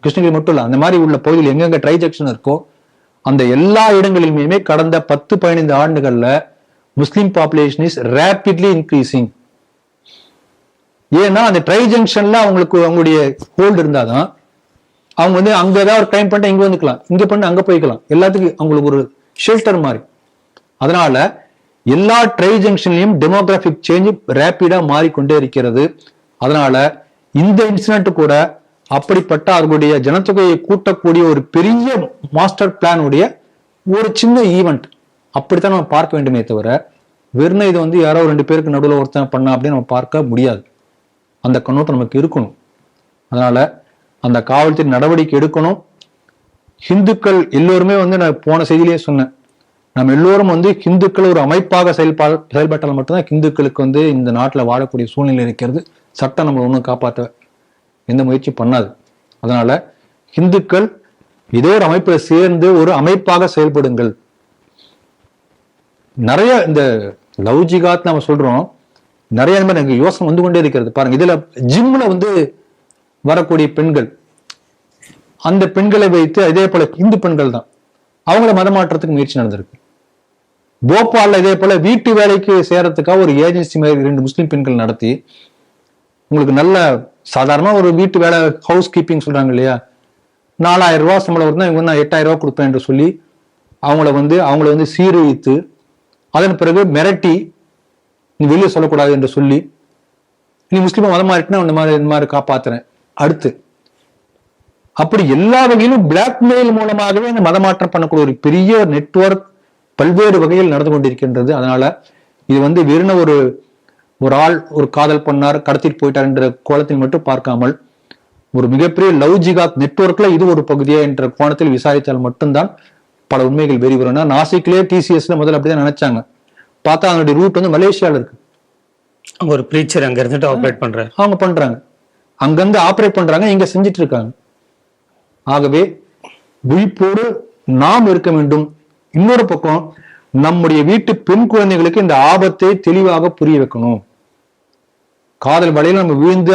[SPEAKER 1] கிருஷ்ணகிரி மட்டும் இல்ல, அந்த மாதிரி உள்ள பகுதியில் எங்கெங்க ட்ரை ஜங்ஷன் இருக்கோ அந்த எல்லா இடங்களிலுமே கடந்த 10-15 ஆண்டுகள்ல முஸ்லிம் பாப்புலேஷன் இஸ் ரேபிட்லி இன்க்ரீசிங். ஏன்னா அந்த ட்ரை ஜங்ஷன்ல அவங்களுடைய ஹோல்டு இருந்தாதான் அவங்க வந்து அங்க ஏதாவது ஒரு டைம் பண்ணிட்டு இங்க வந்துக்கலாம், இங்க பண்ணி அங்க போய்க்கலாம், எல்லாத்துக்கும் அவங்களுக்கு ஒரு ஷெல்டர் மாதிரி. அதனால எல்லா ட்ரை ஜங்ஷன்லயும் டெமோகிராபிக் சேஞ்ச் ரேபிடா மாறிக்கொண்டே இருக்கிறது. அதனால இந்த இன்சிடென்ட் கூட அப்படிப்பட்ட அவர்களுடைய ஜனத்தொகையை கூட்டக்கூடிய ஒரு பெரிய மாஸ்டர் பிளானுடைய ஒரு சின்ன ஈவெண்ட் அப்படித்தான் நம்ம பார்க்க வேண்டுமே தவிர, வெறும் இது வந்து யாரோ 2 பேருக்கு நடுவில் ஒருத்தன் பண்ணா அப்படின்னு நம்ம பார்க்க முடியாது. அந்த கண்ணோட்டம் நமக்கு இருக்கணும். அதனால அந்த காவல்துறை நடவடிக்கை எடுக்கணும். ஹிந்துக்கள் எல்லோருமே வந்து நான் போன செய்தியிலேயே சொன்னேன், நம்ம எல்லோரும் வந்து ஹிந்துக்கள் ஒரு அமைப்பாக செயல்பட்டால் மட்டும்தான் ஹிந்துக்களுக்கு வந்து இந்த நாட்டில் வாழக்கூடிய சூழ்நிலை இருக்கிறது. சட்டம் நம்ம ஒன்றும் காப்பாற்ற எந்த முயற்சி பண்ணாது. அதனால ஹிந்துக்கள் இதே ஒரு அமைப்பில் சேர்ந்து ஒரு அமைப்பாக செயல்படுங்கள். நிறைய இந்த லவ் ஜிகாத் நம்ம சொல்றோம், நிறைய மாதிரி எனக்கு யோசனை வந்து கொண்டே இருக்கிறது. பாருங்க, இதுல ஜிம்ல வந்து வரக்கூடிய பெண்கள், அந்த பெண்களை வைத்து இதே போல இந்து பெண்கள் தான் அவங்கள மதமாற்றத்துக்கு முயற்சி நடந்திருக்கு. போபால்ல இதே போல வீட்டு வேலைக்கு சேரத்துக்காக ஒரு ஏஜென்சி மாதிரி 2 முஸ்லீம் பெண்கள் நடத்தி, உங்களுக்கு நல்ல சாதாரணமா ஒரு வீட்டு வேலை ஹவுஸ் கீப்பிங் சொல்றாங்க இல்லையா, 4000 ரூபாய் சம்பளம் வருதுன்னா இவங்க நான் 8000 ரூபாய் கொடுப்பேன் என்று சொல்லி அவங்கள வந்து சீரழித்து, அதன் பிறகு மிரட்டி நீ வெளியே சொல்லக்கூடாது என்று சொல்லி, நீ முஸ்லீமா மதம் மாறிட்டுனா இந்த மாதிரி காப்பாத்துறேன் அடுத்து, அப்படி எல்லா வகையிலும் பிளாக்மெயில் மூலமாகவே இந்த மதமாற்றம் பண்ணக்கூடிய ஒரு பெரிய நெட்வொர்க் பல்வேறு வகையில் நடந்து கொண்டிருக்கின்றது. அதனால இது வந்து வெறும் ஒரு ஆள் ஒரு காதல் பண்ணார் கடத்திட்டு போயிட்டார் என்ற கோலத்தில் மட்டும் பார்க்காமல், ஒரு மிகப்பெரிய லவ் ஜிகாத் நெட்வொர்க்ல இது ஒரு பகுதியா என்ற கோணத்தில் விசாரித்தால் மட்டும்தான் பல உண்மைகள் வெளிவரும். நாசிக்லயே டிசிஎஸ்ல முதல்ல அப்படிதான் நினைச்சாங்க, பார்த்தா அவங்களுடைய ரூட் வந்து மலேசியால இருக்கு.
[SPEAKER 2] ஒரு பிரீச்சர் அங்க இருந்துட்டு ஆப்ரேட் பண்றாங்க,
[SPEAKER 1] அவங்க பண்றாங்க, அங்கிருந்து ஆப்ரேட் பண்றாங்க, இங்க செஞ்சிட்டு இருக்காங்க. ஆகவே விழிப்போடு நாம் இருக்க வேண்டும். இன்னொரு பக்கம் நம்முடைய வீட்டு பெண் குழந்தைகளுக்கு இந்த ஆபத்தை தெளிவாக புரிய வைக்கணும். காதல் வலையில நம்ம விழுந்து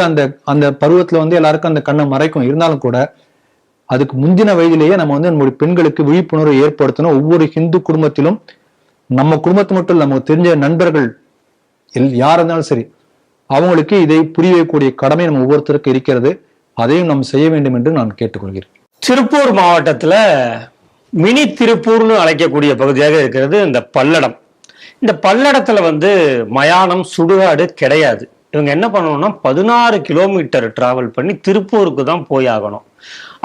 [SPEAKER 1] அந்த பருவத்துல வந்து எல்லாருக்கும் அந்த கண்ணை மறைக்கும். இருந்தாலும் கூட அதுக்கு முந்தின வயதிலேயே நம்ம வந்து நம்முடைய பெண்களுக்கு விழிப்புணர்வை ஏற்படுத்தணும். ஒவ்வொரு ஹிந்து குடும்பத்திலும், நம்ம குடும்பத்தை மட்டும் இல்ல, நமக்கு தெரிஞ்ச நண்பர்கள் யார் இருந்தாலும் சரி, அவங்களுக்கு இதை புரிய வைக்கக்கூடிய கடமை நம்ம ஒவ்வொருத்தருக்கும் இருக்கிறது. அதையும் நாம் செய்ய வேண்டும் என்று நான் கேட்டுக்கொள்கிறேன்.
[SPEAKER 2] திருப்பூர் மாவட்டத்துல மினி திருப்பூர்னு அழைக்கக்கூடிய பகுதியாக இருக்கிறது இந்த பல்லடம். இந்த பல்லடத்துல வந்து மயானம் சுடுகாடு கிடையாது. இவங்க என்ன பண்ணணும்னா 16 கிலோமீட்டர் டிராவல் பண்ணி திருப்பூருக்கு தான் போய் ஆகணும்.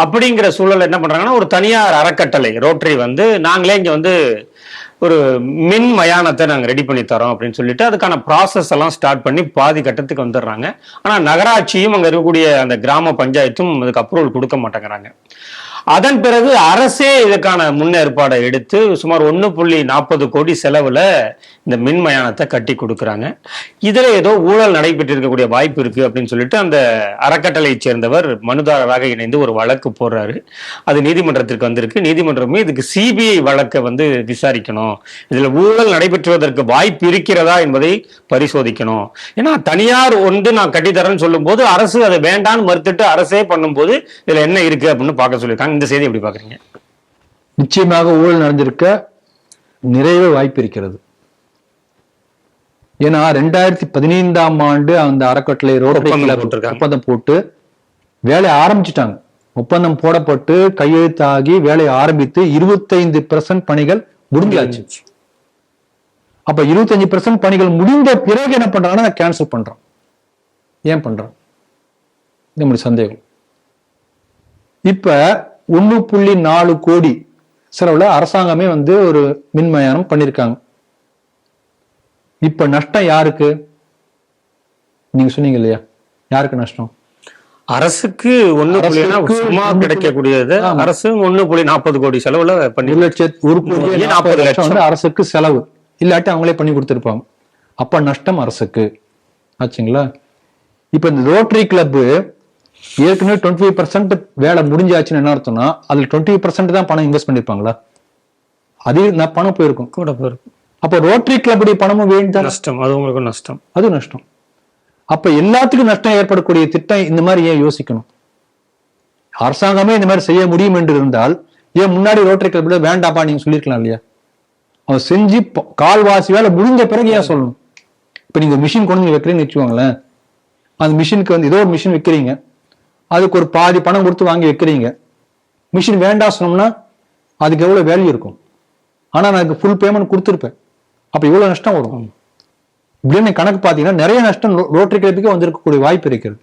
[SPEAKER 2] அப்படிங்கிற சூழல் என்ன பண்றாங்கன்னா, ஒரு தனியார் அறக்கட்டளை ரோட்டரி வந்து நாங்களே இங்க வந்து ஒரு மின் மயானத்தை நாங்கள் ரெடி பண்ணி தரோம் அப்படின்னு சொல்லிட்டு அதுக்கான ப்ராசஸ் எல்லாம் ஸ்டார்ட் பண்ணி பாதி கட்டத்துக்கு வந்துடுறாங்க. ஆனால் நகராட்சியும் அங்கே இருக்கக்கூடிய அந்த கிராம பஞ்சாயத்தும் அதுக்கு அப்ரூவல் கொடுக்க மாட்டேங்கிறாங்க. அதன் பிறகு அரசே இதுக்கான முன்னேற்பாடை எடுத்து சுமார் 1.40 கோடி செலவுல இந்த மின் மயானத்தை கட்டி கொடுக்குறாங்க. இதுல ஏதோ ஊழல் நடைபெற்றிருக்கக்கூடிய வாய்ப்பு இருக்கு அப்படின்னு சொல்லிட்டு அந்த அறக்கட்டளையை சேர்ந்தவர் மனுதாரராக இணைந்து ஒரு வழக்கு போடுறாரு. அது நீதிமன்றத்திற்கு வந்திருக்கு. நீதிமன்றமே இதுக்கு சிபிஐ வழக்கை விசாரிக்கணும், இதுல ஊழல் நடைபெற்றுவதற்கு வாய்ப்பு இருக்கிறதா என்பதை பரிசோதிக்கணும். ஏன்னா தனியார் நான் கட்டித்தரேன்னு சொல்லும் போது அரசு அதை வேண்டான்னு மறுத்துட்டு அரசே பண்ணும்போது இதுல என்ன இருக்கு அப்படின்னு பார்க்க சொல்லியிருக்காங்க. இந்த செய்தி எப்படி பாக்குறீங்க?
[SPEAKER 1] நிச்சயமாக ஊழல் நடந்திருக்க நிறைய வாய்ப்பு இருக்கிறது. ஏன்னா 2015ஆம் ஆண்டு அந்த அறக்கட்டளை ஒப்பந்தம் போட்டு வேலையை ஆரம்பிச்சுட்டாங்க. ஒப்பந்தம் போடப்பட்டு கையெழுத்தாகி வேலையை ஆரம்பித்து 25% பணிகள் முடிஞ்சாச்சு. அப்ப 25% பணிகள் முடிந்த பிறகு என்ன பண்றாங்கன்னா கேன்சல் பண்றோம். ஏன் பண்றோம்? நம்முடைய சந்தேகம். இப்ப 1.4 கோடி செலவுல அரசாங்கமே ஒரு மின்மயானம் பண்ணிருக்காங்க. இப்ப நஷ்டம் யாருக்கு? நீங்க சொன்னீங்க இல்லையா, யாருக்கு நஷ்டம்?
[SPEAKER 2] அரசுக்கு சும்மா கிடைக்கக்கூடியது. அரசு 1.40 கோடி செலவுல பண்ணி
[SPEAKER 1] 1,40,00,000 அரசுக்கு செலவு, இல்லாட்டி அவங்களே பண்ணி கொடுத்திருப்பாங்க. அப்ப நஷ்டம் அரசுக்கு ஆச்சுங்களா? இப்ப இந்த ரோட்டரி கிளப் ஏற்கனவே 25% வேலை முடிஞ்சாச்சுன்னு என்ன அர்த்தம்னா அதுல 20% தான் பணம் இன்வெஸ்ட் பண்ணிருப்பாங்களா? அது பணம் போயிருக்கும், கூட போயிருக்கும். அப்ப ரோட்டரி கிளப்புடைய பணமும் வேண்டாம்,
[SPEAKER 2] நஷ்டம். அது உங்களுக்கு நஷ்டம்,
[SPEAKER 1] அது நஷ்டம். அப்ப எல்லாத்துக்கும் நஷ்டம் ஏற்படக்கூடிய திட்டம் இந்த மாதிரி ஏன் யோசிக்கணும்? அரசாங்கமே இந்த மாதிரி செய்ய முடியும் என்று இருந்தால் ஏன் முன்னாடி ரோட்டரி கிளப்ல வேண்டாப்பா நீங்க சொல்லிருக்கலாம் இல்லையா? அவன் செஞ்சு கால்வாசி வேலை முடிஞ்ச பிறகு ஏன் சொல்லணும்? இப்ப நீங்க மிஷின் கொண்டு வைக்கிறீங்கன்னு வச்சுக்கோங்களேன். அந்த மிஷினுக்கு ஏதோ ஒரு மிஷின் வைக்கிறீங்க, அதுக்கு ஒரு பாதி பணம் கொடுத்து வாங்கி வைக்கிறீங்க. மிஷின் வேண்டாம் சொன்னோம்னா அதுக்கு எவ்வளவு வேல்யூ இருக்கும்? ஆனா நான் அதுக்கு ஃபுல் பேமெண்ட் கொடுத்துருப்பேன். அப்ப இவ்வளவு நஷ்டம் வரும். இப்படின்னு கணக்கு பார்த்தீங்கன்னா நிறைய நஷ்டம் ரோட்டரி கிளப்புக்கு வந்திருக்கக்கூடிய வாய்ப்பு இருக்கிறது.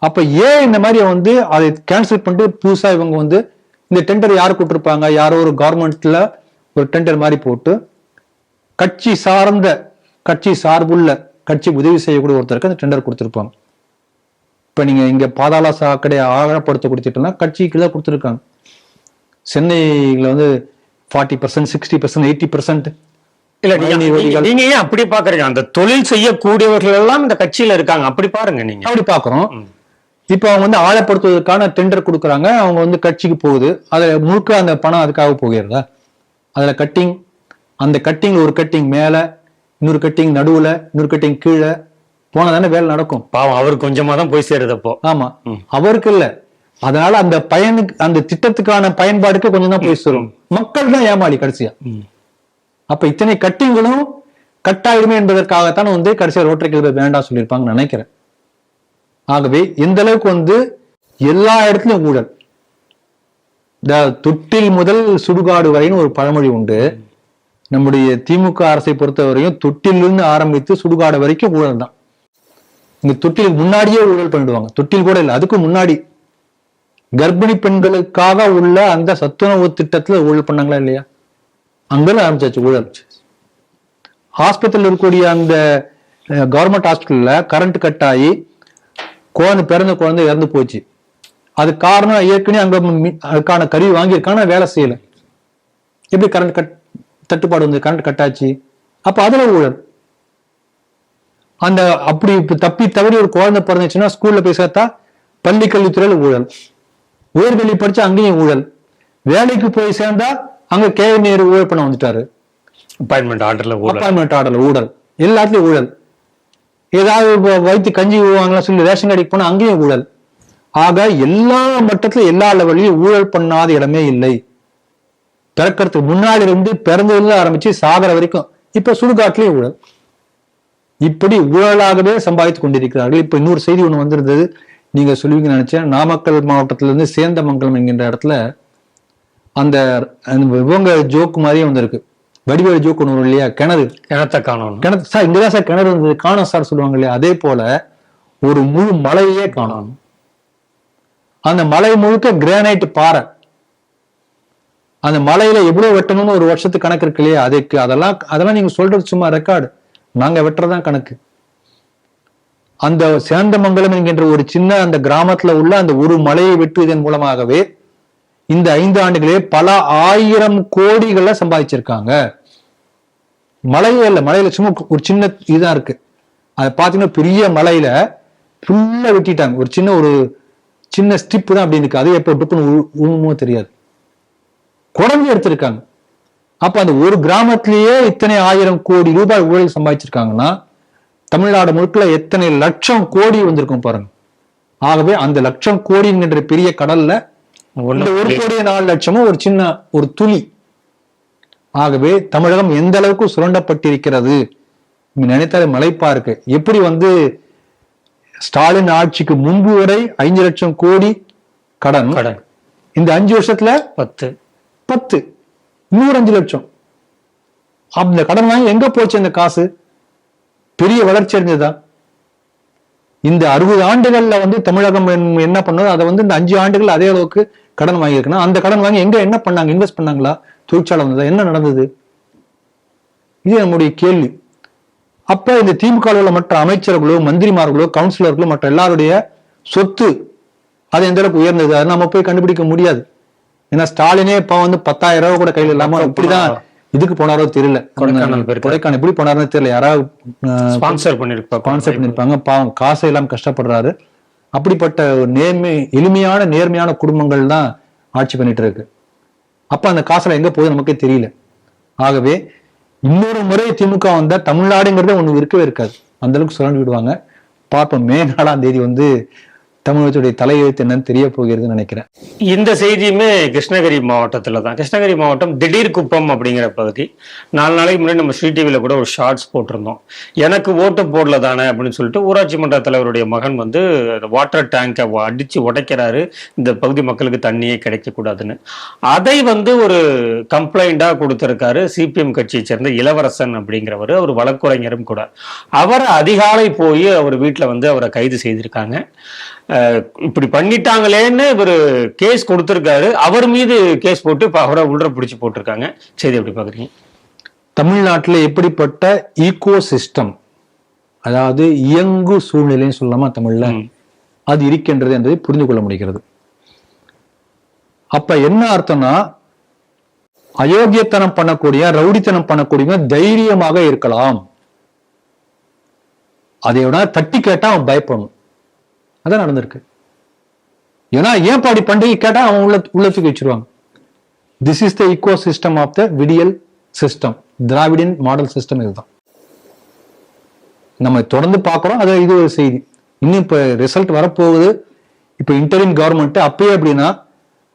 [SPEAKER 1] அப்ப ஏன் இந்த மாதிரி அதை கேன்சல் பண்ணிட்டு புதுசா இவங்க இந்த டெண்டர் யாரு கொடுத்துருப்பாங்க? யாரோ ஒரு கவர்மெண்ட்ல ஒரு டெண்டர் மாதிரி போட்டு கட்சி சார்புள்ள கட்சி உதவி செய்யக்கூடிய ஒருத்தருக்கு அந்த டெண்டர் கொடுத்துருப்பாங்க. இப்ப நீங்க இங்க பாதாள சாக்கடை ஆழப்படுத்த கொடுத்துட்டோம்னா கட்சிக்கு தான் கொடுத்துருக்காங்க. சென்னையில 40%, 60%, 80%.
[SPEAKER 2] இல்ல நீங்க ஏன் அப்படி பாக்குறீங்க? அந்த தொழில் செய்யக்கூடியவர்கள் எல்லாம் இந்த கட்சியில இருக்காங்க, அப்படி பாருங்க. நீங்க
[SPEAKER 1] அப்படி பாக்குறோம். இப்ப அவங்க ஆழப்படுத்துவதற்கான டெண்டர் கொடுக்குறாங்க, அவங்க கட்சிக்கு போகுது. அதுல முழுக்க அந்த பணம் அதுக்காக போகிறதா? அதுல கட்டிங், அந்த கட்டிங் ஒரு கட்டிங் மேல, இன்னொரு கட்டிங் நடுவுல, இன்னொரு கட்டிங் கீழே போனதானே வேலை நடக்கும்.
[SPEAKER 2] பாவம் அவர் கொஞ்சமா தான் போய் சேருதப்போ.
[SPEAKER 1] ஆமா, அவருக்கு இல்ல. அதனால அந்த அந்த திட்டத்துக்கான பயன்பாடுக்கு கொஞ்சம் தான் போய் சேரும். மக்கள் தான் ஏமாளி கடைசியா. அப்ப இத்தனை கட்டிங்களும் கட்டாயிடுமே என்பதற்காகத்தான் கடைசியா ரோட்டரி கிளப் வேண்டாம் சொல்லியிருப்பாங்கன்னு நினைக்கிறேன். ஆகவே எந்த அளவுக்கு எல்லா இடத்துலயும் ஊழல். இந்த தொட்டில் முதல் சுடுகாடு வரைன்னு ஒரு பழமொழி உண்டு. நம்முடைய திமுக அரசை பொறுத்தவரையும் தொட்டிலிருந்து ஆரம்பித்து சுடுகாடு வரைக்கும் ஊழல் தான். இங்க தொட்டிலுக்கு முன்னாடியே ஊழல் பண்ணிடுவாங்க. தொட்டில் கூட இல்லை, அதுக்கு முன்னாடி கர்ப்பிணி பெண்களுக்காக உள்ள அந்த சத்துணவு திட்டத்துல ஊழல் பண்ணாங்களா இல்லையா? அங்கெல்லாம் ஆரம்பிச்சாச்சு ஊழல். ஹாஸ்பிட்டல் இருக்கக்கூடிய அந்த கவர்மெண்ட் ஹாஸ்பிட்டல்ல கரண்ட் கட் ஆகி பிறந்த குழந்தை இறந்து போச்சு. அது காரணம் ஏற்கனவே அங்க அதுக்கான கருவி வாங்கியிருக்கான வேலை செய்யல. எப்படி கரண்ட் தட்டுப்பாடு கரண்ட் கட் ஆச்சு? அப்ப அதுல ஊழல். அந்த அப்படி தப்பி தவறி ஒரு குழந்தை பிறந்துச்சுன்னா ஸ்கூல்ல போய் சேர்த்தா பள்ளி கல்வித்துறையில ஊழல். உயர்கல்வி படிச்சா அங்கேயும் ஊழல். வேலைக்கு போய் சேர்ந்தா அங்க நேரு ஊழல் பண்ண வந்துட்டாரு.
[SPEAKER 2] அப்பாயின்மெண்ட் ஆர்டர்ல
[SPEAKER 1] ஊழல், எல்லாத்துலயும் ஊழல். ஏதாவது வைத்து கஞ்சி ஊழுவாங்களா சொல்லி ரேஷன் கடைக்கு போனா அங்கேயும் ஊழல். ஆக எல்லா மட்டத்துல எல்லா லெவலையும் ஊழல் பண்ணாத இடமே இல்லை. பிறக்கிறதுக்கு முன்னாடி இருந்து பிறந்ததுல ஆரம்பிச்சு சாகர வரைக்கும் இப்ப சுடுகாட்டிலேயே ஊழல். இப்படி ஊழலாகவே சம்பாதித்து கொண்டிருக்கிறார்கள். இப்ப இன்னொரு செய்தி ஒண்ணு வந்திருந்தது, நீங்க சொல்லுவீங்க நினைச்சேன். நாமக்கல் மாவட்டத்துல இருந்து சேந்தமங்கலம் என்கின்ற இடத்துல அந்த இவங்க ஜோக்கு மாதிரியே வந்திருக்கு. வடிவேலு ஜோக்கு ஒன்று வரும் இல்லையா, கிணத்தை காணும். சார் இங்கதான் சார் கிணறு இருந்தது, காணும் சார் சொல்லுவாங்க இல்லையா, அதே போல ஒரு முழு மலையே காணும். அந்த மலை முழுக்க கிரானைட் பாறை. அந்த மலையில எவ்வளவு வெட்டணும்னு ஒரு வருஷத்துக்கு கணக்கு இருக்கு இல்லையா, அதுக்கு அதெல்லாம் நீங்க சொல்றது சும்மா ரெக்கார்டு, நாங்க வெட்டுறதான் கணக்கு. அந்த சேந்தமங்கலம் என்கின்ற ஒரு சின்ன அந்த கிராமத்துல உள்ள அந்த ஒரு மலையை வெட்டுவதன் மூலமாகவே இந்த 5 ஆண்டுகளே பல 1000 கோடிகளை சம்பாதிச்சிருக்காங்க. மலையே இல்லை, மலையில சும்மா ஒரு சின்ன இதுதான் இருக்கு. அதை பார்த்தீங்கன்னா பெரிய மலையில ஃபுல்லா வெட்டிட்டாங்க. ஒரு சின்ன ஸ்டிப் தான் அப்படி இருக்கு. அது எப்போ உழுமோ தெரியாது, குறைஞ்சு எடுத்திருக்காங்க. அப்ப அந்த ஒரு கிராமத்திலேயே இத்தனை 1000 கோடி ரூபாய் ஊழல் சம்பாதிச்சிருக்காங்கன்னா தமிழ்நாடு முழுக்க எத்தனை லட்சம் கோடி வந்திருக்கும் பாருங்க. ஆகவே அந்த லட்சம் கோடி என்கின்ற பெரிய கடல்ல 1 கோடி 4 லட்சமும் ஒரு சின்ன ஒரு துளி. ஆகவே தமிழகம் எந்த அளவுக்கு சுரண்டப்பட்டிருக்கிறது நினைத்தாலே மலைப்பா இருக்கு. எப்படி ஸ்டாலின் ஆட்சிக்கு முன்பு வரை 5 லட்சம் கோடி கடன், இந்த 5 வருஷத்துல 10 இன்னொரு 5 லட்சம். அந்த கடன் வாங்கி எங்க போச்சு? அந்த காசு பெரிய வளர்ச்சி அடைஞ்சதா? இந்த 60 ஆண்டுகள்ல தமிழகம் என்ன பண்ணது? அதை இந்த 5 ஆண்டுகள் அதே அளவுக்கு கடன் வாங்கியிருக்குன்னா அந்த கடன் வாங்கி என்ன பண்ணாங்க? இன்வெஸ்ட் பண்ணாங்களா? தொழிற்சாலை வந்ததா? என்ன நடந்தது? இது நம்முடைய கேள்வி. அப்ப இந்த திமுக உள்ள மற்ற அமைச்சர்களோ, மந்திரிமார்களோ, கவுன்சிலர்களோ, மற்ற எல்லாருடைய சொத்து அது எந்த அளவுக்கு உயர்ந்தது? அதை நம்ம போய் கண்டுபிடிக்க முடியாது. ஏன்னா ஸ்டாலினே இப்ப 10,000 ரூபாய் கூட கையில இல்லாம இப்படிதான் இதுக்கு போனாரோ தெரியல. கொடைக்கானல் எப்படி போனாருன்னு தெரியல. யாராவது ஸ்பான்சர் பண்ணிருப்பாங்க. பாவம், காசை எல்லாம் கஷ்டப்படுறாரு. அப்படிப்பட்ட ஒரு எளிமையான நேர்மையான குடும்பங்கள் தான் ஆட்சி பண்ணிட்டு இருக்கு. அப்ப அந்த காசுல எங்க போகுது நமக்கே தெரியல. ஆகவே இன்னொரு முறை திமுக வந்தா தமிழ்நாடுங்கிறத ஒண்ணு இருக்கவே இருக்காது. அந்த அளவுக்கு சுரண்டு விடுவாங்க. பார்ப்போம் மே 4ஆம் தேதி தமிழகத்துடைய தலையெழுத்து என்னன்னு தெரிய போகிறதுன்னு நினைக்கிறேன்.
[SPEAKER 2] இந்த செய்தியுமே கிருஷ்ணகிரி மாவட்டத்துல தான். கிருஷ்ணகிரி மாவட்டம் திடீர் குப்பம் அப்படிங்கிற பகுதி. 4 நாளைக்கு முன்னாடி நம்ம ஸ்ரீ டிவில கூட ஒரு ஷார்ட்ஸ் போட்டிருந்தோம். எனக்கு ஓட்டு போடல தானே அப்படின்னு சொல்லிட்டு ஊராட்சி மன்ற தலைவருடைய மகன் வாட்டர் டேங்கை அடிச்சு உடைக்கிறாரு, இந்த பகுதி மக்களுக்கு தண்ணியே கிடைக்க கூடாதுன்னு. அதை ஒரு கம்ப்ளைண்டா கொடுத்திருக்காரு சிபிஎம் கட்சியை சேர்ந்த இளவரசன் அப்படிங்கிறவர். அவர் வழக்குரைஞரும் கூட. அவரை அதிகாலை போய் அவர் வீட்டுல அவரை கைது செய்திருக்காங்க. இப்படி பண்ணிட்டாங்களேன்னு இவர் கேஸ் கொடுத்திருக்காரு. அவர் மீது கேஸ் போட்டு அவரை உள்ள பிடிச்சு போட்டிருக்காங்க. செய்தி எப்படி பாக்குறீங்க?
[SPEAKER 1] தமிழ்நாட்டில் எப்படிப்பட்ட ஈகோ சிஸ்டம், அதாவது இயங்கு சூழ்நிலைன்னு சொல்லலாமா தமிழ்ல, அது இருக்கின்றது என்பதை புரிந்து கொள்ள முடிகிறது. அப்ப என்ன அர்த்தம்னா, அயோக்கியத்தனம் பண்ணக்கூடிய, ரவுடித்தனம் பண்ணக்கூடிய தைரியமாக இருக்கலாம். அதை விட தட்டி கேட்டா அவன் பயப்படணும். அதான் நடந்திருக்கு. ஏன்னா ஏன் பாடி பண்டிகை கேட்டா அவன் உள்ளத்துக்கு வச்சிருவாங்க. This is the ecosystem of the Vidiyal system. Dravidian model system இதுதான். நம்ம தொடர்ந்து பார்க்கிறோம். அது இது ஒரு செய்தி. இன்னும் இப்ப ரிசல்ட் வரப்போகுது. இப்ப இன்டரிம் கவர்மெண்ட் அப்பயே அப்படின்னா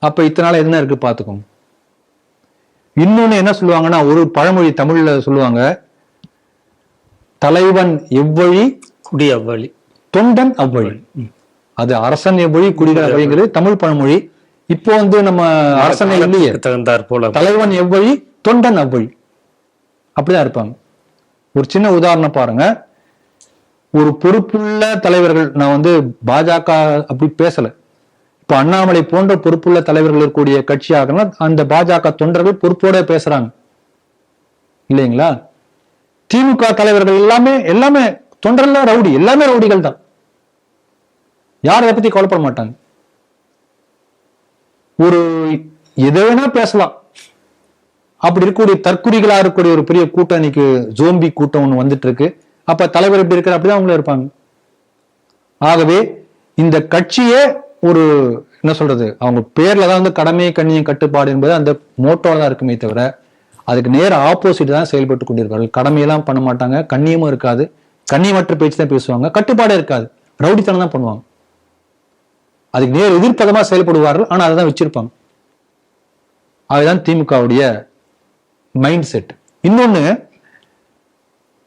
[SPEAKER 1] அப்ப இத்தனை நாள் என்ன இருக்கு பாத்துக்கோங்க. இன்னொன்னு என்ன சொல்லுவாங்கன்னா, ஒரு பழமொழி தமிழ்ல சொல்லுவாங்க, தலைவன் எவ்வழி
[SPEAKER 2] குடி அவ்வழி,
[SPEAKER 1] தொண்டன் அவ்வழி. அது அரசன் எவ்வழி குடிகள் அவ்வழிங்கிறது தமிழ் பழமொழி. இப்போ நம்ம அரசனை இல்லையே,
[SPEAKER 2] தகுந்தாற் போல
[SPEAKER 1] தலைவன் எவ்வழி தொண்டன் அவ்வழி, அப்படிதான் இருப்பாங்க. ஒரு சின்ன உதாரணம் பாருங்க. ஒரு பொறுப்புள்ள தலைவர்கள், நான் பாஜக அப்படி பேசல, இப்ப அண்ணாமலை போன்ற பொறுப்புள்ள தலைவர்கள் இருக்கக்கூடிய கட்சியாக அந்த பாஜக தொண்டர்கள் பொறுப்போட பேசுறாங்க இல்லைங்களா? திமுக தலைவர்கள் எல்லாமே தொண்டர்கள் ரவுடி, எல்லாமே ரவுடிகள் தான். யார் அதை பத்தி கவலைப்பட மாட்டாங்க. ஒரு எதை வேணா பேசலாம். அப்படி இருக்கக்கூடிய தற்குறிகளா இருக்கக்கூடிய ஒரு பெரிய கூட்டம், இன்னைக்கு ஜோம்பி கூட்டம் ஒண்ணு வந்துட்டு இருக்கு. அப்ப தலைவர் எப்படி இருக்கிற அப்படிதான் அவங்களே இருப்பாங்க. ஆகவே இந்த கட்சியே ஒரு என்ன சொல்றது, அவங்க பேர்ல தான் கடமை கண்ணியம் கட்டுப்பாடு என்பது அந்த மோட்டோல தான் இருக்குமே தவிர அதுக்கு நேர ஆப்போசிட் தான் செயல்பட்டு கொண்டிருப்பார்கள். கடமையெல்லாம் பண்ண மாட்டாங்க, கண்ணியமும் இருக்காது, கண்ணியமற்ற பேச்சு தான் பேசுவாங்க, கட்டுப்பாடே இருக்காது, ரவுடித்தனம் தான் பண்ணுவாங்க. அதுக்கு நேர் எதிர்ப்பதமா செயல்படுவார்கள். ஆனா அதை தான் வச்சிருப்பாங்க. அதுதான் திமுகவுடைய மைண்ட் செட். இன்னொன்னு,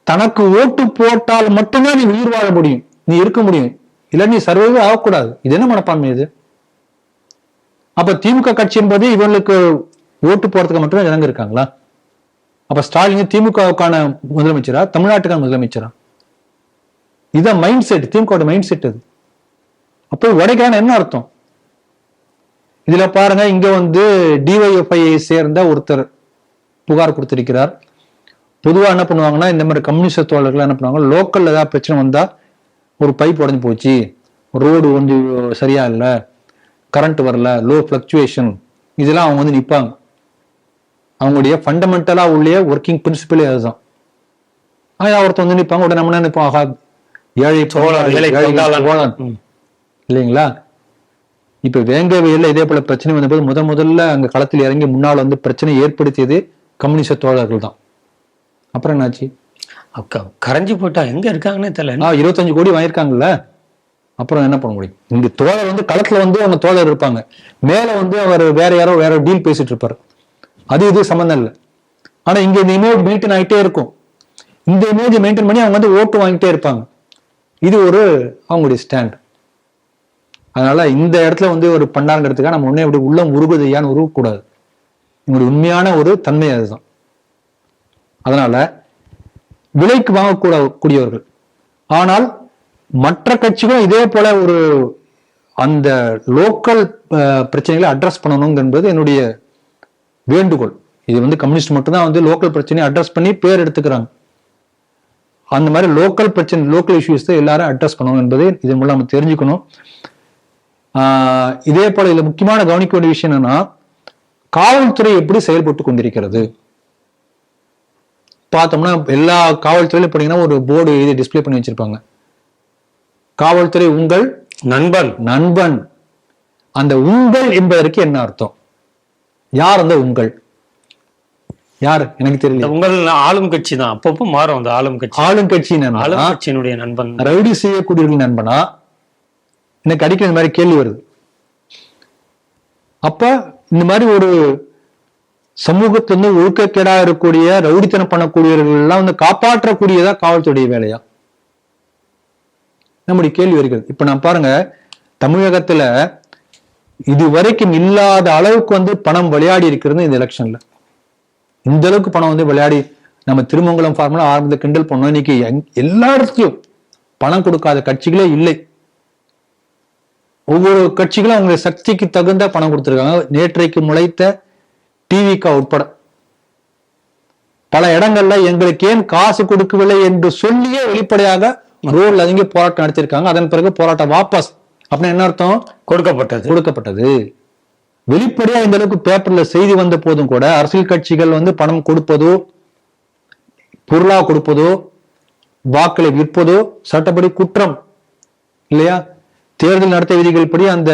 [SPEAKER 1] தனக்கு ஓட்டு போட்டால் மட்டும்தான் நீ உயிர் வாழ முடியும், நீ இருக்க முடியும், இல்ல நீ சர்வைவே ஆகக்கூடாது. இது என்ன மனப்பான்மை இது? அப்ப திமுக கட்சி என்பது இவங்களுக்கு ஓட்டு போறதுக்கு மட்டுமே ஜனங்க இருக்காங்களா? அப்ப ஸ்டாலின் திமுகவுக்கான முதலமைச்சரா, தமிழ்நாட்டுக்கான முதலமைச்சரா? இதான் மைண்ட் செட், திமுக மைண்ட் செட் அது. அப்போ உடைக்கான என்ன அர்த்தம்? இதுல பாருங்க, இங்க டிஒய்எஃப்ஐ சேர்ந்த ஒருத்தர் புகார் கொடுத்திருக்கிறார். பொதுவா என்ன பண்ணுவாங்கன்னா, இந்த மாதிரி கம்யூனிஸ்ட் தோழர்கள் என்ன பண்ணுவாங்க, லோக்கல்ல ஏதாவது பிரச்சனை வந்தா, ஒரு பைப் உடஞ்சு போச்சு, ரோடு சரியா இல்லை, கரண்ட் வரல, லோ பிளக்சுவேஷன், இதெல்லாம் அவங்க வந்து நிற்பாங்க. அவங்களுடைய ஃபண்டமெண்டலா உள்ள ஒர்க்கிங் பிரின்சிபலே அதுதான். ஒருத்தர் வந்து நிற்பாங்க, உடனே நம்ம நினைப்போம், ஆகா ஏழை தோழன் இல்லைங்களா? இப்ப வேங்க வயல்ல இதே போல பிரச்சனை வந்தபோது முதல்ல அங்க களத்தில் இறங்கி முன்னால் வந்து பிரச்சனை ஏற்படுத்தியது கம்யூனிஸ்ட் தோழர்கள் தான். அப்புறம் என்னாச்சு?
[SPEAKER 2] கரைஞ்சி போட்டா எங்க இருக்காங்கன்னே தெரியல.
[SPEAKER 1] 25 கோடி வாங்கியிருக்காங்கல்ல, அப்புறம் என்ன பண்ண முடியும்? இங்க தோழர் வந்து களத்துல வந்து அவங்க தோழர் இருப்பாங்க, மேல வந்து அவர் வேற யாரோ வேற டீல் பேசிட்டு இருப்பாரு, அது இது சம்பந்தம் இல்லை. ஆனா இங்க இந்த இமேஜ் மெயின்டைன் ஆகிட்டே இருக்கும். இந்த இமேஜ் மெயின்டைன் பண்ணி அவங்க வந்து ஓட்டு வாங்கிட்டே இருப்பாங்க. இது ஒரு அவங்களுடைய ஸ்டாண்ட். அதனால இந்த இடத்துல வந்து ஒரு பண்ணாங்கிறதுக்காக நம்ம ஒன்னே அப்படி உள்ளம் உருகுதையான்னு உருவக்கூடாது. உங்களுடைய உண்மையான ஒரு தன்மை அதுதான். அதனால விலைக்கு வாங்கக்கூடக்கூடியவர்கள். ஆனால் மற்ற கட்சிகளும் இதே போல ஒரு அந்த லோக்கல் பிரச்சனைகளை அட்ரஸ் பண்ணணும் என்பது என்னுடைய வேண்டுகோள். இது வந்து கம்யூனிஸ்ட் மட்டும்தான் வந்து லோக்கல் பிரச்சனையை அட்ரஸ் பண்ணி பேர் எடுத்துக்கிறாங்க. அந்த மாதிரி லோக்கல் பிரச்சனை, லோக்கல் இஷ்யூஸ் எல்லாரும் அட்ரஸ் பண்ணணும் என்பதை இதன் மூலம் நம்ம தெரிஞ்சுக்கணும். இதே போல இதுல முக்கியமான கவனிக்க வேண்டிய விஷயம் என்னன்னா, காவல்துறை எப்படி செயல்பட்டு கொண்டிருக்கிறது பார்த்தோம்னா, எல்லா காவல்துறையிலும் பார்த்தீங்கன்னா ஒரு போர்டு இது டிஸ்பிளே பண்ணி வச்சிருப்பாங்க, காவல்துறை உங்கள் நண்பன். நண்பன், அந்த உங்கள் என்பதற்கு என்ன அர்த்தம்? யார் அந்த உங்கள்? யாரு எனக்கு தெரியல.
[SPEAKER 2] உங்கள் ஆளும் கட்சி தான், அப்பப்போ மாறும். அந்த ஆளும் கட்சி, ஆளும் கட்சியினுடைய நண்பன்,
[SPEAKER 1] ரவுடி செய்யக்கூடியவர்கள் நண்பனா? எனக்கு அடிக்கடி இந்த மாதிரி கேள்வி வருது. அப்ப இந்த மாதிரி ஒரு சமூகத்துல இருந்து ஒழுக்கக்கேடா இருக்கக்கூடிய ரவுடித்தனம் பண்ணக்கூடியவர்கள் எல்லாம் வந்து காப்பாற்றக்கூடியதா காவல்துறை வேலையா? நம்முடைய கேள்வி வருகிறது. இப்ப நான் பாருங்க, தமிழகத்துல இதுவரைக்கும் இல்லாத அளவுக்கு வந்து பணம் விளையாடி இருக்கிறது இந்த எலெக்ஷன்ல. இந்த அளவுக்கு பணம் வந்து விளையாடி, நம்ம திருமங்கலம் ஃபார்முலா ஆரம்பத்தில் கிண்டல் பண்ணோம். இன்னைக்கு எல்லா இடத்துலயும் பணம் கொடுக்காத கட்சிகளே இல்லை. ஒவ்வொரு கட்சிகளும் அவங்க சக்திக்கு தகுந்த பணம் கொடுத்திருக்காங்க. நேற்றைக்கு முளைத்த டிவிகா உட்பட பல இடங்கள்ல எங்களுக்கு ஏன் காசு கொடுக்கவில்லை என்று சொல்லியே வெளிப்படையாக ரோட்ல அதிக போராட்டம் நடத்திருக்காங்க. அதன் பிறகு போராட்டம் வாபஸ். அப்படின்னு என்ன அர்த்தம்? கொடுக்கப்பட்டது. வெளிப்படையா இந்த அளவுக்கு பேப்பர்ல செய்தி வந்த போதும் கூட அரசியல் கட்சிகள் வந்து பணம் கொடுப்பதோ, பொருளா கொடுப்பதோ, வாக்களை விற்பதோ சட்டப்படி குற்றம் இல்லையா? தேர்தல் நடத்தை விதிகள் படி அந்த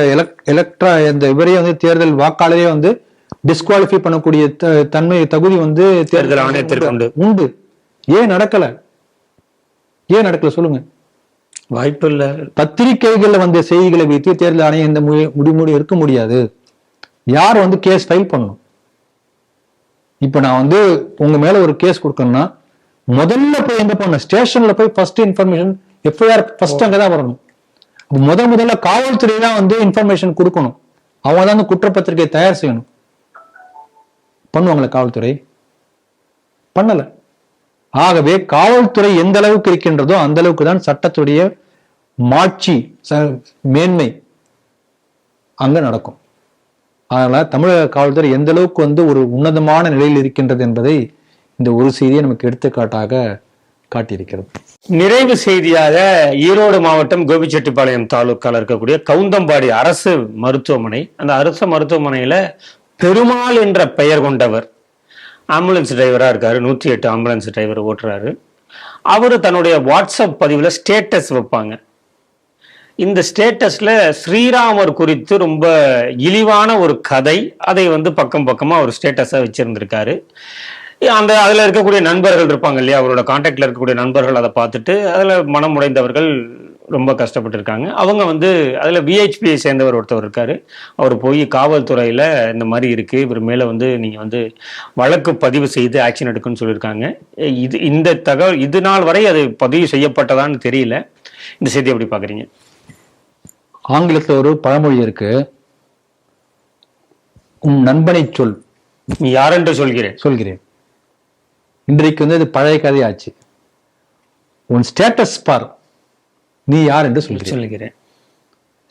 [SPEAKER 1] அந்த இவரையே வந்து தேர்தல் வாக்காளரே வந்து டிஸ்குவாலிஃபை பண்ணக்கூடிய தகுதி வந்து தேர்தல் ஆணையத்திற்கு உண்டு. ஏன் நடக்கல சொல்லுங்க? வாய்ப்பு இல்ல. பத்திரிகைகள்ல வந்த செய்திகளை வைத்து தேர்தல் ஆணையம் இந்த முடிவு இருக்க முடியாது. யார் வந்து கேஸ் ஃபைல் பண்ணணும்? இப்ப நான் வந்து உங்க மேல ஒரு கேஸ் கொடுக்கணும்னா முதல்ல போய் எங்க போன ஸ்டேஷன்ல போய் ஃபர்ஸ்ட் இன்ஃபர்மேஷன், எஃப்ஐஆர் ஃபர்ஸ்ட் அங்கதான் வரணும். முதல்ல காவல்துறை தான் வந்து இன்ஃபர்மேஷன் கொடுக்கணும். அவங்க தான் வந்து குற்றப்பத்திரிகை தயார் செய்யணும். பண்ணுவாங்களே காவல்துறை? பண்ணல. ஆகவே காவல்துறை எந்த அளவுக்கு இருக்கின்றதோ அந்த அளவுக்கு தான் சட்டத்துடைய மாட்சி, மேன்மை அங்க நடக்கும். அதனால தமிழக காவல்துறை எந்த அளவுக்கு வந்து ஒரு உன்னதமான நிலையில் இருக்கின்றது என்பதை இந்த ஒரு செய்தியை நமக்கு எடுத்துக்காட்டாக காட்டியிருக்கிறது.
[SPEAKER 2] நிறைவு செய்தியாக ஈரோடு மாவட்டம் கோபிச்செட்டிப்பாளையம் தாலுக்கால இருக்கக்கூடிய கவுந்தம்பாடி அரசு மருத்துவமனை, அந்த அரசு மருத்துவமனையில பெருமாள் என்ற பெயர் கொண்டவர் ஆம்புலன்ஸ் டிரைவரா இருக்காரு. 108 ஆம்புலன்ஸ் டிரைவர் ஓட்டுறாரு. அவரு தன்னுடைய வாட்ஸ்அப் பதிவுல ஸ்டேட்டஸ் வைப்பாங்க. இந்த ஸ்டேட்டஸ்ல ஸ்ரீராமர் குறித்து ரொம்ப இழிவான ஒரு கதை, அதை வந்து பக்கமா ஒரு ஸ்டேட்டஸா வச்சிருந்திருக்காரு. அதுல இருக்கக்கூடிய நண்பர்கள் இருப்பாங்க இல்லையா, அவரோட கான்டாக்ட்ல இருக்கக்கூடிய நண்பர்கள் அதை பார்த்துட்டு அதுல மனம் உடைந்தவர்கள் ரொம்ப கஷ்டப்பட்டு இருக்காங்க. அவங்க வந்து அதுல விஹெச்பியை சேர்ந்தவர் ஒருத்தவர் இருக்காரு. அவர் போய் காவல்துறையில இந்த மாதிரி இருக்கு, இவர் மேல வந்து நீங்க வந்து வழக்கு பதிவு செய்து ஆக்ஷன் எடுக்குன்னு சொல்லியிருக்காங்க. இந்த தகவல் இது நாள் வரை அது பதிவு செய்யப்பட்டதான்னு தெரியல. இந்த செய்தி எப்படி பாக்குறீங்க?
[SPEAKER 1] ஆங்கிலத்துல ஒரு பழமொழி இருக்கு, உன் நண்பனை சொல்,
[SPEAKER 2] நீ யாரென்று சொல்கிறேன்.
[SPEAKER 1] இன்றைக்கு வந்து இது பழைய கதையாச்சு. உன் ஸ்டேட்டஸ் பார், நீ யார் என்று சொல்கிறேன்.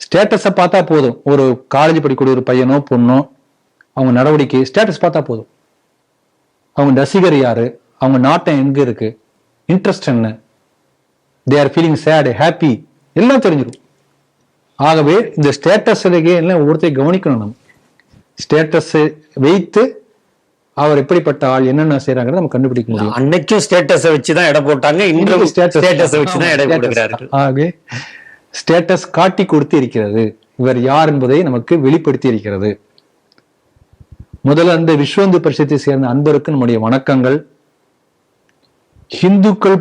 [SPEAKER 1] ஸ்டேட்டஸை பார்த்தா போதும். ஒரு காலேஜ் படிக்கக்கூடிய ஒரு பையனோ பொண்ணோ அவங்க நடவடிக்கை ஸ்டேட்டஸ் பார்த்தா போதும். அவங்க ரசிகர் யாரு, அவங்க நாட்டம் எங்க இருக்கு, இன்ட்ரெஸ்ட் என்ன, they are feeling chat, happy, எல்லாம் தெரிஞ்சிடும். ஆகவே இந்த ஸ்டேட்டஸ் எல்லாம் ஒவ்வொருத்தையும் கவனிக்கணும். நம்ம ஸ்டேட்டஸை வைத்து அவர் எப்படிப்பட்ட ஆள், என்னென்ன செய்யறாங்கிறத நம்ம கண்டுபிடிக்க முடியும்.
[SPEAKER 2] அன்னைக்கும் ஸ்டேட்டஸை வச்சுதான் எடை போட்டாங்க, இன்றைக்கு ஸ்டேட்டஸை வச்சுதான் எடை போடுகிறார்கள்.
[SPEAKER 1] ஆகவே ஸ்டேட்டஸ் காட்டி கொடுத்து இருக்கிறது, இவர் யார் என்பதை நமக்கு வெளிப்படுத்தி இருக்கிறது. முதல்ல அந்த விஸ்வந்து பரிஷத்தை சேர்ந்த அன்பருக்கு நம்முடைய வணக்கங்கள். ஹிந்துக்கள்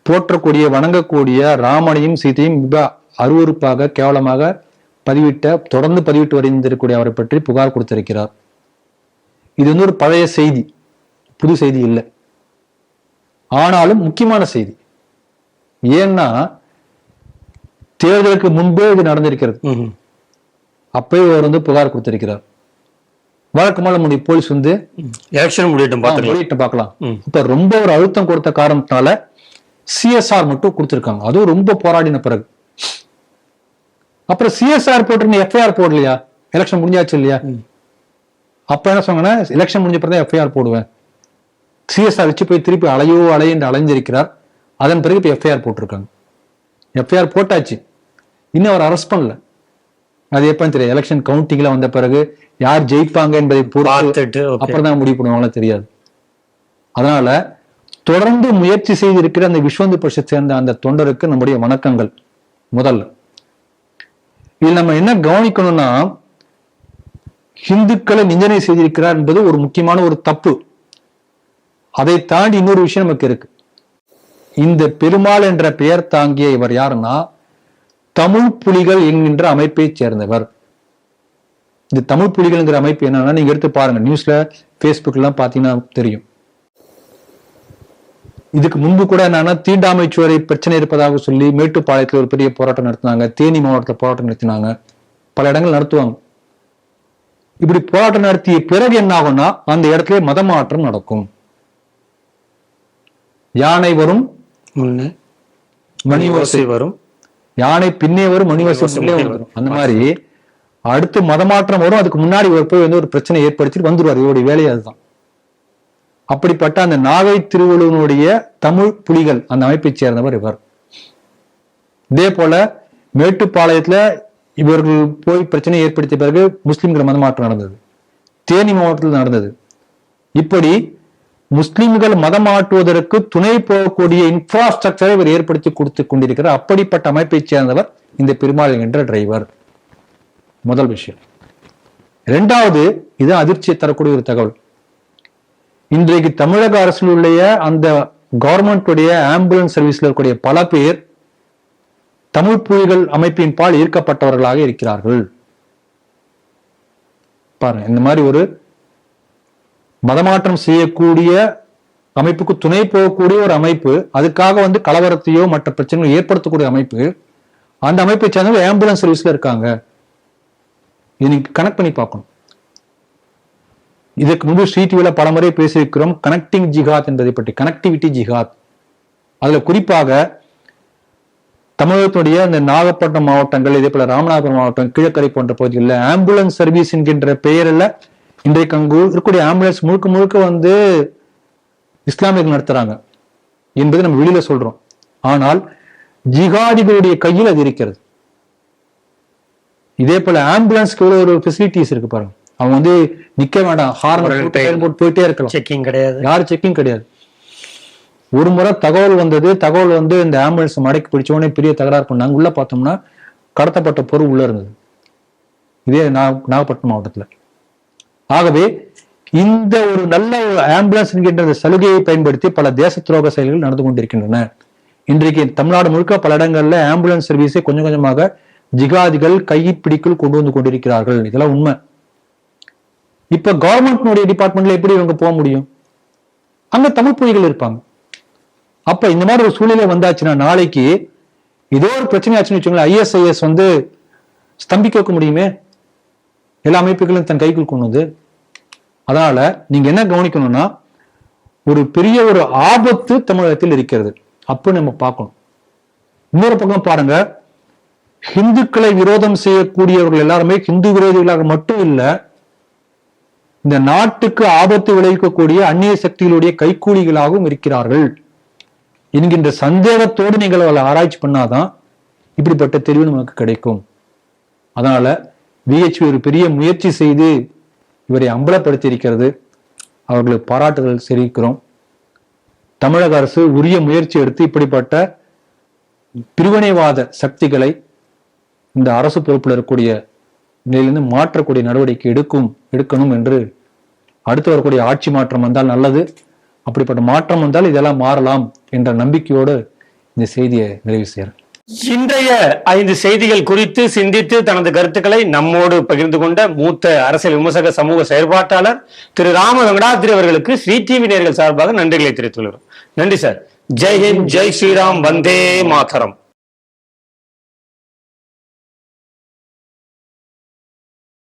[SPEAKER 1] போற்றக்கூடிய வணங்கக்கூடிய ராமனையும் சீதையும் மிக அருவருப்பாக கேவலமாக தொடர்ந்து பதிவிட்டு வருந்திருக்கக்கூடிய அவரை பற்றி புகார் கொடுத்திருக்கிறார். இது வந்து ஒரு பழைய செய்தி, புது செய்தி இல்லை, ஆனாலும் முக்கியமான செய்தி. ஏன்னா தேர்தலுக்கு முன்பே இது நடந்திருக்கிறது. அப்பவே அவர் வந்து புகார் கொடுத்திருக்கிறார். வழக்கமாக நம்முடைய போலீஸ் வந்து
[SPEAKER 2] எலெக்ஷன் முடியட்டும் பார்க்கலாம்.
[SPEAKER 1] இப்ப ரொம்ப ஒரு அழுத்தம் கொடுத்த காரணத்தினால சிஎஸ்ஆர் மட்டும் கொடுத்திருக்காங்க. அதுவும் ரொம்ப போராடின பிறகு. அப்புறம் சிஎஸ்ஆர் போட்டு எஃப்ஐஆர் போடலையா? எலெக்ஷன் முடிஞ்சாச்சு இல்லையா? அப்ப என்ன சொன்னா, எலெக்ஷன் முடிஞ்ச பிறகு எஃப்ஐஆர் போடுவேன். சிஎஸ்ஆர் வச்சு போய் திருப்பி என்று அலைஞ்சிருக்கிறார். அதன் பிறகு இப்ப எஃப்ஐஆர் போட்டிருக்காங்க. எஃப்ஐஆர் போட்டாச்சு, இன்னும் அவர் அரெஸ்ட் பண்ணல. அது எப்பன்னு தெரியாது. எலெக்ஷன் கவுண்டிங்ல வந்த பிறகு யார் ஜெயிப்பாங்க என்பதை பொறுத்து அப்புறம் தான் முடிவு பண்ணுவாங்களோ தெரியாது. அதனால தொடர்ந்து முயற்சி செய்திருக்கிற அந்த விஸ்வந்து பரிஷத்தை சேர்ந்த அந்த தொண்டருக்கு நம்முடைய வணக்கங்கள். முதல்ல இதில் நம்ம என்ன கவனிக்கணும்னா, ஹிந்துக்களை நிந்தனை செய்திருக்கிறார் என்பது ஒரு முக்கியமான ஒரு தப்பு. அதை தாண்டி இன்னொரு விஷயம் நமக்கு இருக்கு. இந்த பெருமாள் என்ற பெயர் தாங்கிய இவர் யாருன்னா, தமிழ் புலிகள் என்கின்ற அமைப்பை சேர்ந்தவர். இந்த தமிழ் புலிகள்ங்கிற அமைப்பு என்னன்னா, நீங்க எடுத்து பாருங்க, நியூஸ்ல பேஸ்புக் எல்லாம் பாத்தீங்கன்னா தெரியும். இதுக்கு முன்பு கூட என்னன்னா, தீண்டாமை சுவரை பிரச்சனை இருப்பதாக சொல்லி மேட்டுப்பாளையத்தில் ஒரு பெரிய போராட்டம் நடத்தினாங்க, தேனி மாவட்டத்தில் போராட்டம் நடத்தினாங்க, பல இடங்கள் நடத்துவாங்க. இப்படி போராட்டம் நடத்திய பிறகு என்ன ஆகும்னா, அந்த இடத்துல மதமாற்றம் நடக்கும். யானை வரும் மணி ஓசை வரும், யானை பின்னே வரும் மணி ஓசை வரும். அந்த மாதிரி அடுத்து மதமாற்றம் வரும். அதுக்கு முன்னாடி போய் வந்து ஒரு பிரச்சனை ஏற்படுத்திட்டு வந்துருவார். இவருடைய வேலையை அதுதான். அப்படிப்பட்ட அந்த நாகை திருவள்ளுவனுடைய தமிழ் புலிகள் அந்த அமைப்பை சேர்ந்தவர் இவர். இதே போல மேட்டுப்பாளையத்துல இவர்கள் போய் பிரச்சனை ஏற்படுத்திய பிறகு முஸ்லிம்கள் மதமாற்றம் நடந்தது, தேனி மாவட்டத்தில் நடந்தது. இப்படி முஸ்லிம்கள் மதம் மாற்றுவதற்கு துணை போகக்கூடிய இன்ஃப்ராஸ்ட்ரக்சரை இவர் ஏற்படுத்தி கொடுத்து கொண்டிருக்கிறார். அப்படிப்பட்ட அமைப்பை சேர்ந்தவர் இந்த பெருமாள் என்ற டிரைவர். முதல் விஷயம். இரண்டாவது, இது அதிர்ச்சியை தரக்கூடிய ஒரு தகவல். இன்றைக்கு தமிழக அரசில் உள்ள அந்த கவர்மெண்ட் உடைய ஆம்புலன்ஸ் சர்வீஸ்ல இருக்கக்கூடிய பல பேர் தமிழ் புலிகள் அமைப்பின் பால் ஈர்க்கப்பட்டவர்களாக இருக்கிறார்கள். பாருங்க, இந்த மாதிரி ஒரு மதமாற்றம் செய்யக்கூடிய அமைப்புக்கு துணை போகக்கூடிய ஒரு அமைப்பு, அதுக்காக வந்து கலவரத்தையோ மற்ற பிரச்சனைகளோ ஏற்படுத்தக்கூடிய அமைப்பு, அந்த அமைப்பை சேர்ந்தவங்க ஆம்புலன்ஸ் சர்வீஸ்ல இருக்காங்க. இது நீங்க கனெக்ட் பண்ணி பார்க்கணும். இதுக்கு முன்பு ஸ்ரீடிவில பல முறை பேசியிருக்கிறோம் கனெக்டிங் ஜிஹாத் என்பதை பற்றி, கனெக்டிவிட்டி ஜிஹாத். அதுல குறிப்பாக தமிழகத்துடைய இந்த நாகப்பட்டினம் மாவட்டங்கள், இதே போல ராமநாதபுரம் மாவட்டம், கீழக்கரை போன்ற பகுதிகளில் ஆம்புலன்ஸ் சர்வீஸ் என்கின்ற பெயரில் இன்றைக்கு அங்கு இருக்கக்கூடிய ஆம்புலன்ஸ் முழுக்க முழுக்க வந்து இஸ்லாமியர்கள் நடத்துறாங்க என்பது நம்ம வெளியில சொல்றோம். ஆனால் ஜிஹாதிகளுடைய கையில் அது இருக்கிறது. இதே போல ஆம்புலன்ஸ்க்கு ஒரு ஃபெசிலிட்டிஸ் இருக்கு பாருங்க. அவங்க வந்து நிக்க வேண்டாம், ஹார்ன் போட்டு போயிட்டே இருக்கலாம்,
[SPEAKER 2] செக்கிங் கிடையாது,
[SPEAKER 1] யாரும் செக்கிங் கிடையாது. ஒரு முறை தகவல் வந்தது, தகவல் வந்து இந்த ஆம்புலன்ஸ் மடக்கி பிடிச்சோடனே பெரிய தகராறு பண்ணாங்க. உள்ள பார்த்தோம்னா கடத்தப்பட்ட பொருள் உள்ள இருந்தது. இதே நாகப்பட்டினம் மாவட்டத்துல. ஆகவே இந்த ஒரு நல்ல ஆம்புலன்ஸ் என்கின்ற சலுகையை பயன்படுத்தி பல தேச துரோக செயல்கள் நடந்து கொண்டிருக்கின்றன. இன்றைக்கு தமிழ்நாடு முழுக்க பல இடங்கள்ல ஆம்புலன்ஸ் சர்வீஸை கொஞ்சம் கொஞ்சமாக ஜிகாதிகள் கைப்பிடிக்குள் கொண்டு வந்து கொண்டிருக்கிறார்கள். இதெல்லாம் உண்மை. இப்ப கவர்மெண்ட் டிபார்ட்மெண்ட்ல எப்படி இவங்க போக முடியும்? அங்க தமிழ் புலிகள் இருப்பாங்க. அப்ப இந்த மாதிரி ஒரு சூழ்நிலை வந்தாச்சுன்னா, நாளைக்கு ஏதோ ஒரு பிரச்சனை ஆச்சுன்னு வச்சுக்கோங்களேன், ISIS வந்து ஸ்தம்பிக்க வைக்க முடியுமே, எல்லா அமைப்புகளும் தன் கைக்குள் கொண்டு வந்து. அதனால நீங்க என்ன கவனிக்கணும்னா, ஒரு பெரிய ஒரு ஆபத்து தமிழகத்தில் இருக்கிறது அப்ப நம்ம பார்க்கணும். இன்னொரு பக்கம் பாருங்க, ஹிந்துக்களை விரோதம் செய்யக்கூடியவர்கள் எல்லாருமே ஹிந்து விரோதிகளாக மட்டும் இல்ல, இந்த நாட்டுக்கு ஆபத்து விளைவிக்கக்கூடிய அந்நிய சக்திகளுடைய கைக்கூலிகளாகவும் இருக்கிறார்கள் என்கின்ற சந்தேகத்தோடு நீங்கள் அவளை ஆராய்ச்சி பண்ணாதான் இப்படிப்பட்ட தெரிவு நமக்கு கிடைக்கும். அதனால VHP ஒரு பெரிய முயற்சி செய்து இவரை அம்பலப்படுத்தி இருக்கிறது. அவர்களுக்கு பாராட்டுதல் தெரிவிக்கிறோம். தமிழக அரசு உரிய முயற்சி எடுத்து இப்படிப்பட்ட பிரிவினைவாத சக்திகளை இந்த அரசு பொறுப்பில் இருக்கக்கூடிய நிலையிலிருந்து மாற்றக்கூடிய நடவடிக்கை எடுக்கணும் என்று அடுத்து வரக்கூடிய ஆட்சி மாற்றம் வந்தால் நல்லது. அப்படிப்பட்ட மாற்றம் வந்தால் இதெல்லாம் மாறலாம் என்ற நம்பிக்கையோடு இந்த செய்தியை நிறைவு செய்கிறேன்.
[SPEAKER 2] இன்றைய 5 செய்திகள் குறித்து சிந்தித்து தனது கருத்துக்களை நம்மோடு பகிர்ந்து கொண்ட மூத்த அரசியல் விமர்சக சமூக செயற்பாட்டாளர் திரு ராம வெங்கடாத்திரி அவர்களுக்கு ஸ்ரீ டிவி நேயர்கள் சார்பாக நன்றிகளை தெரிவித்துள்ளோம். நன்றி சார். ஜெய் ஹிந்த், ஜெய் ஸ்ரீராம், வந்தே மாதரம்.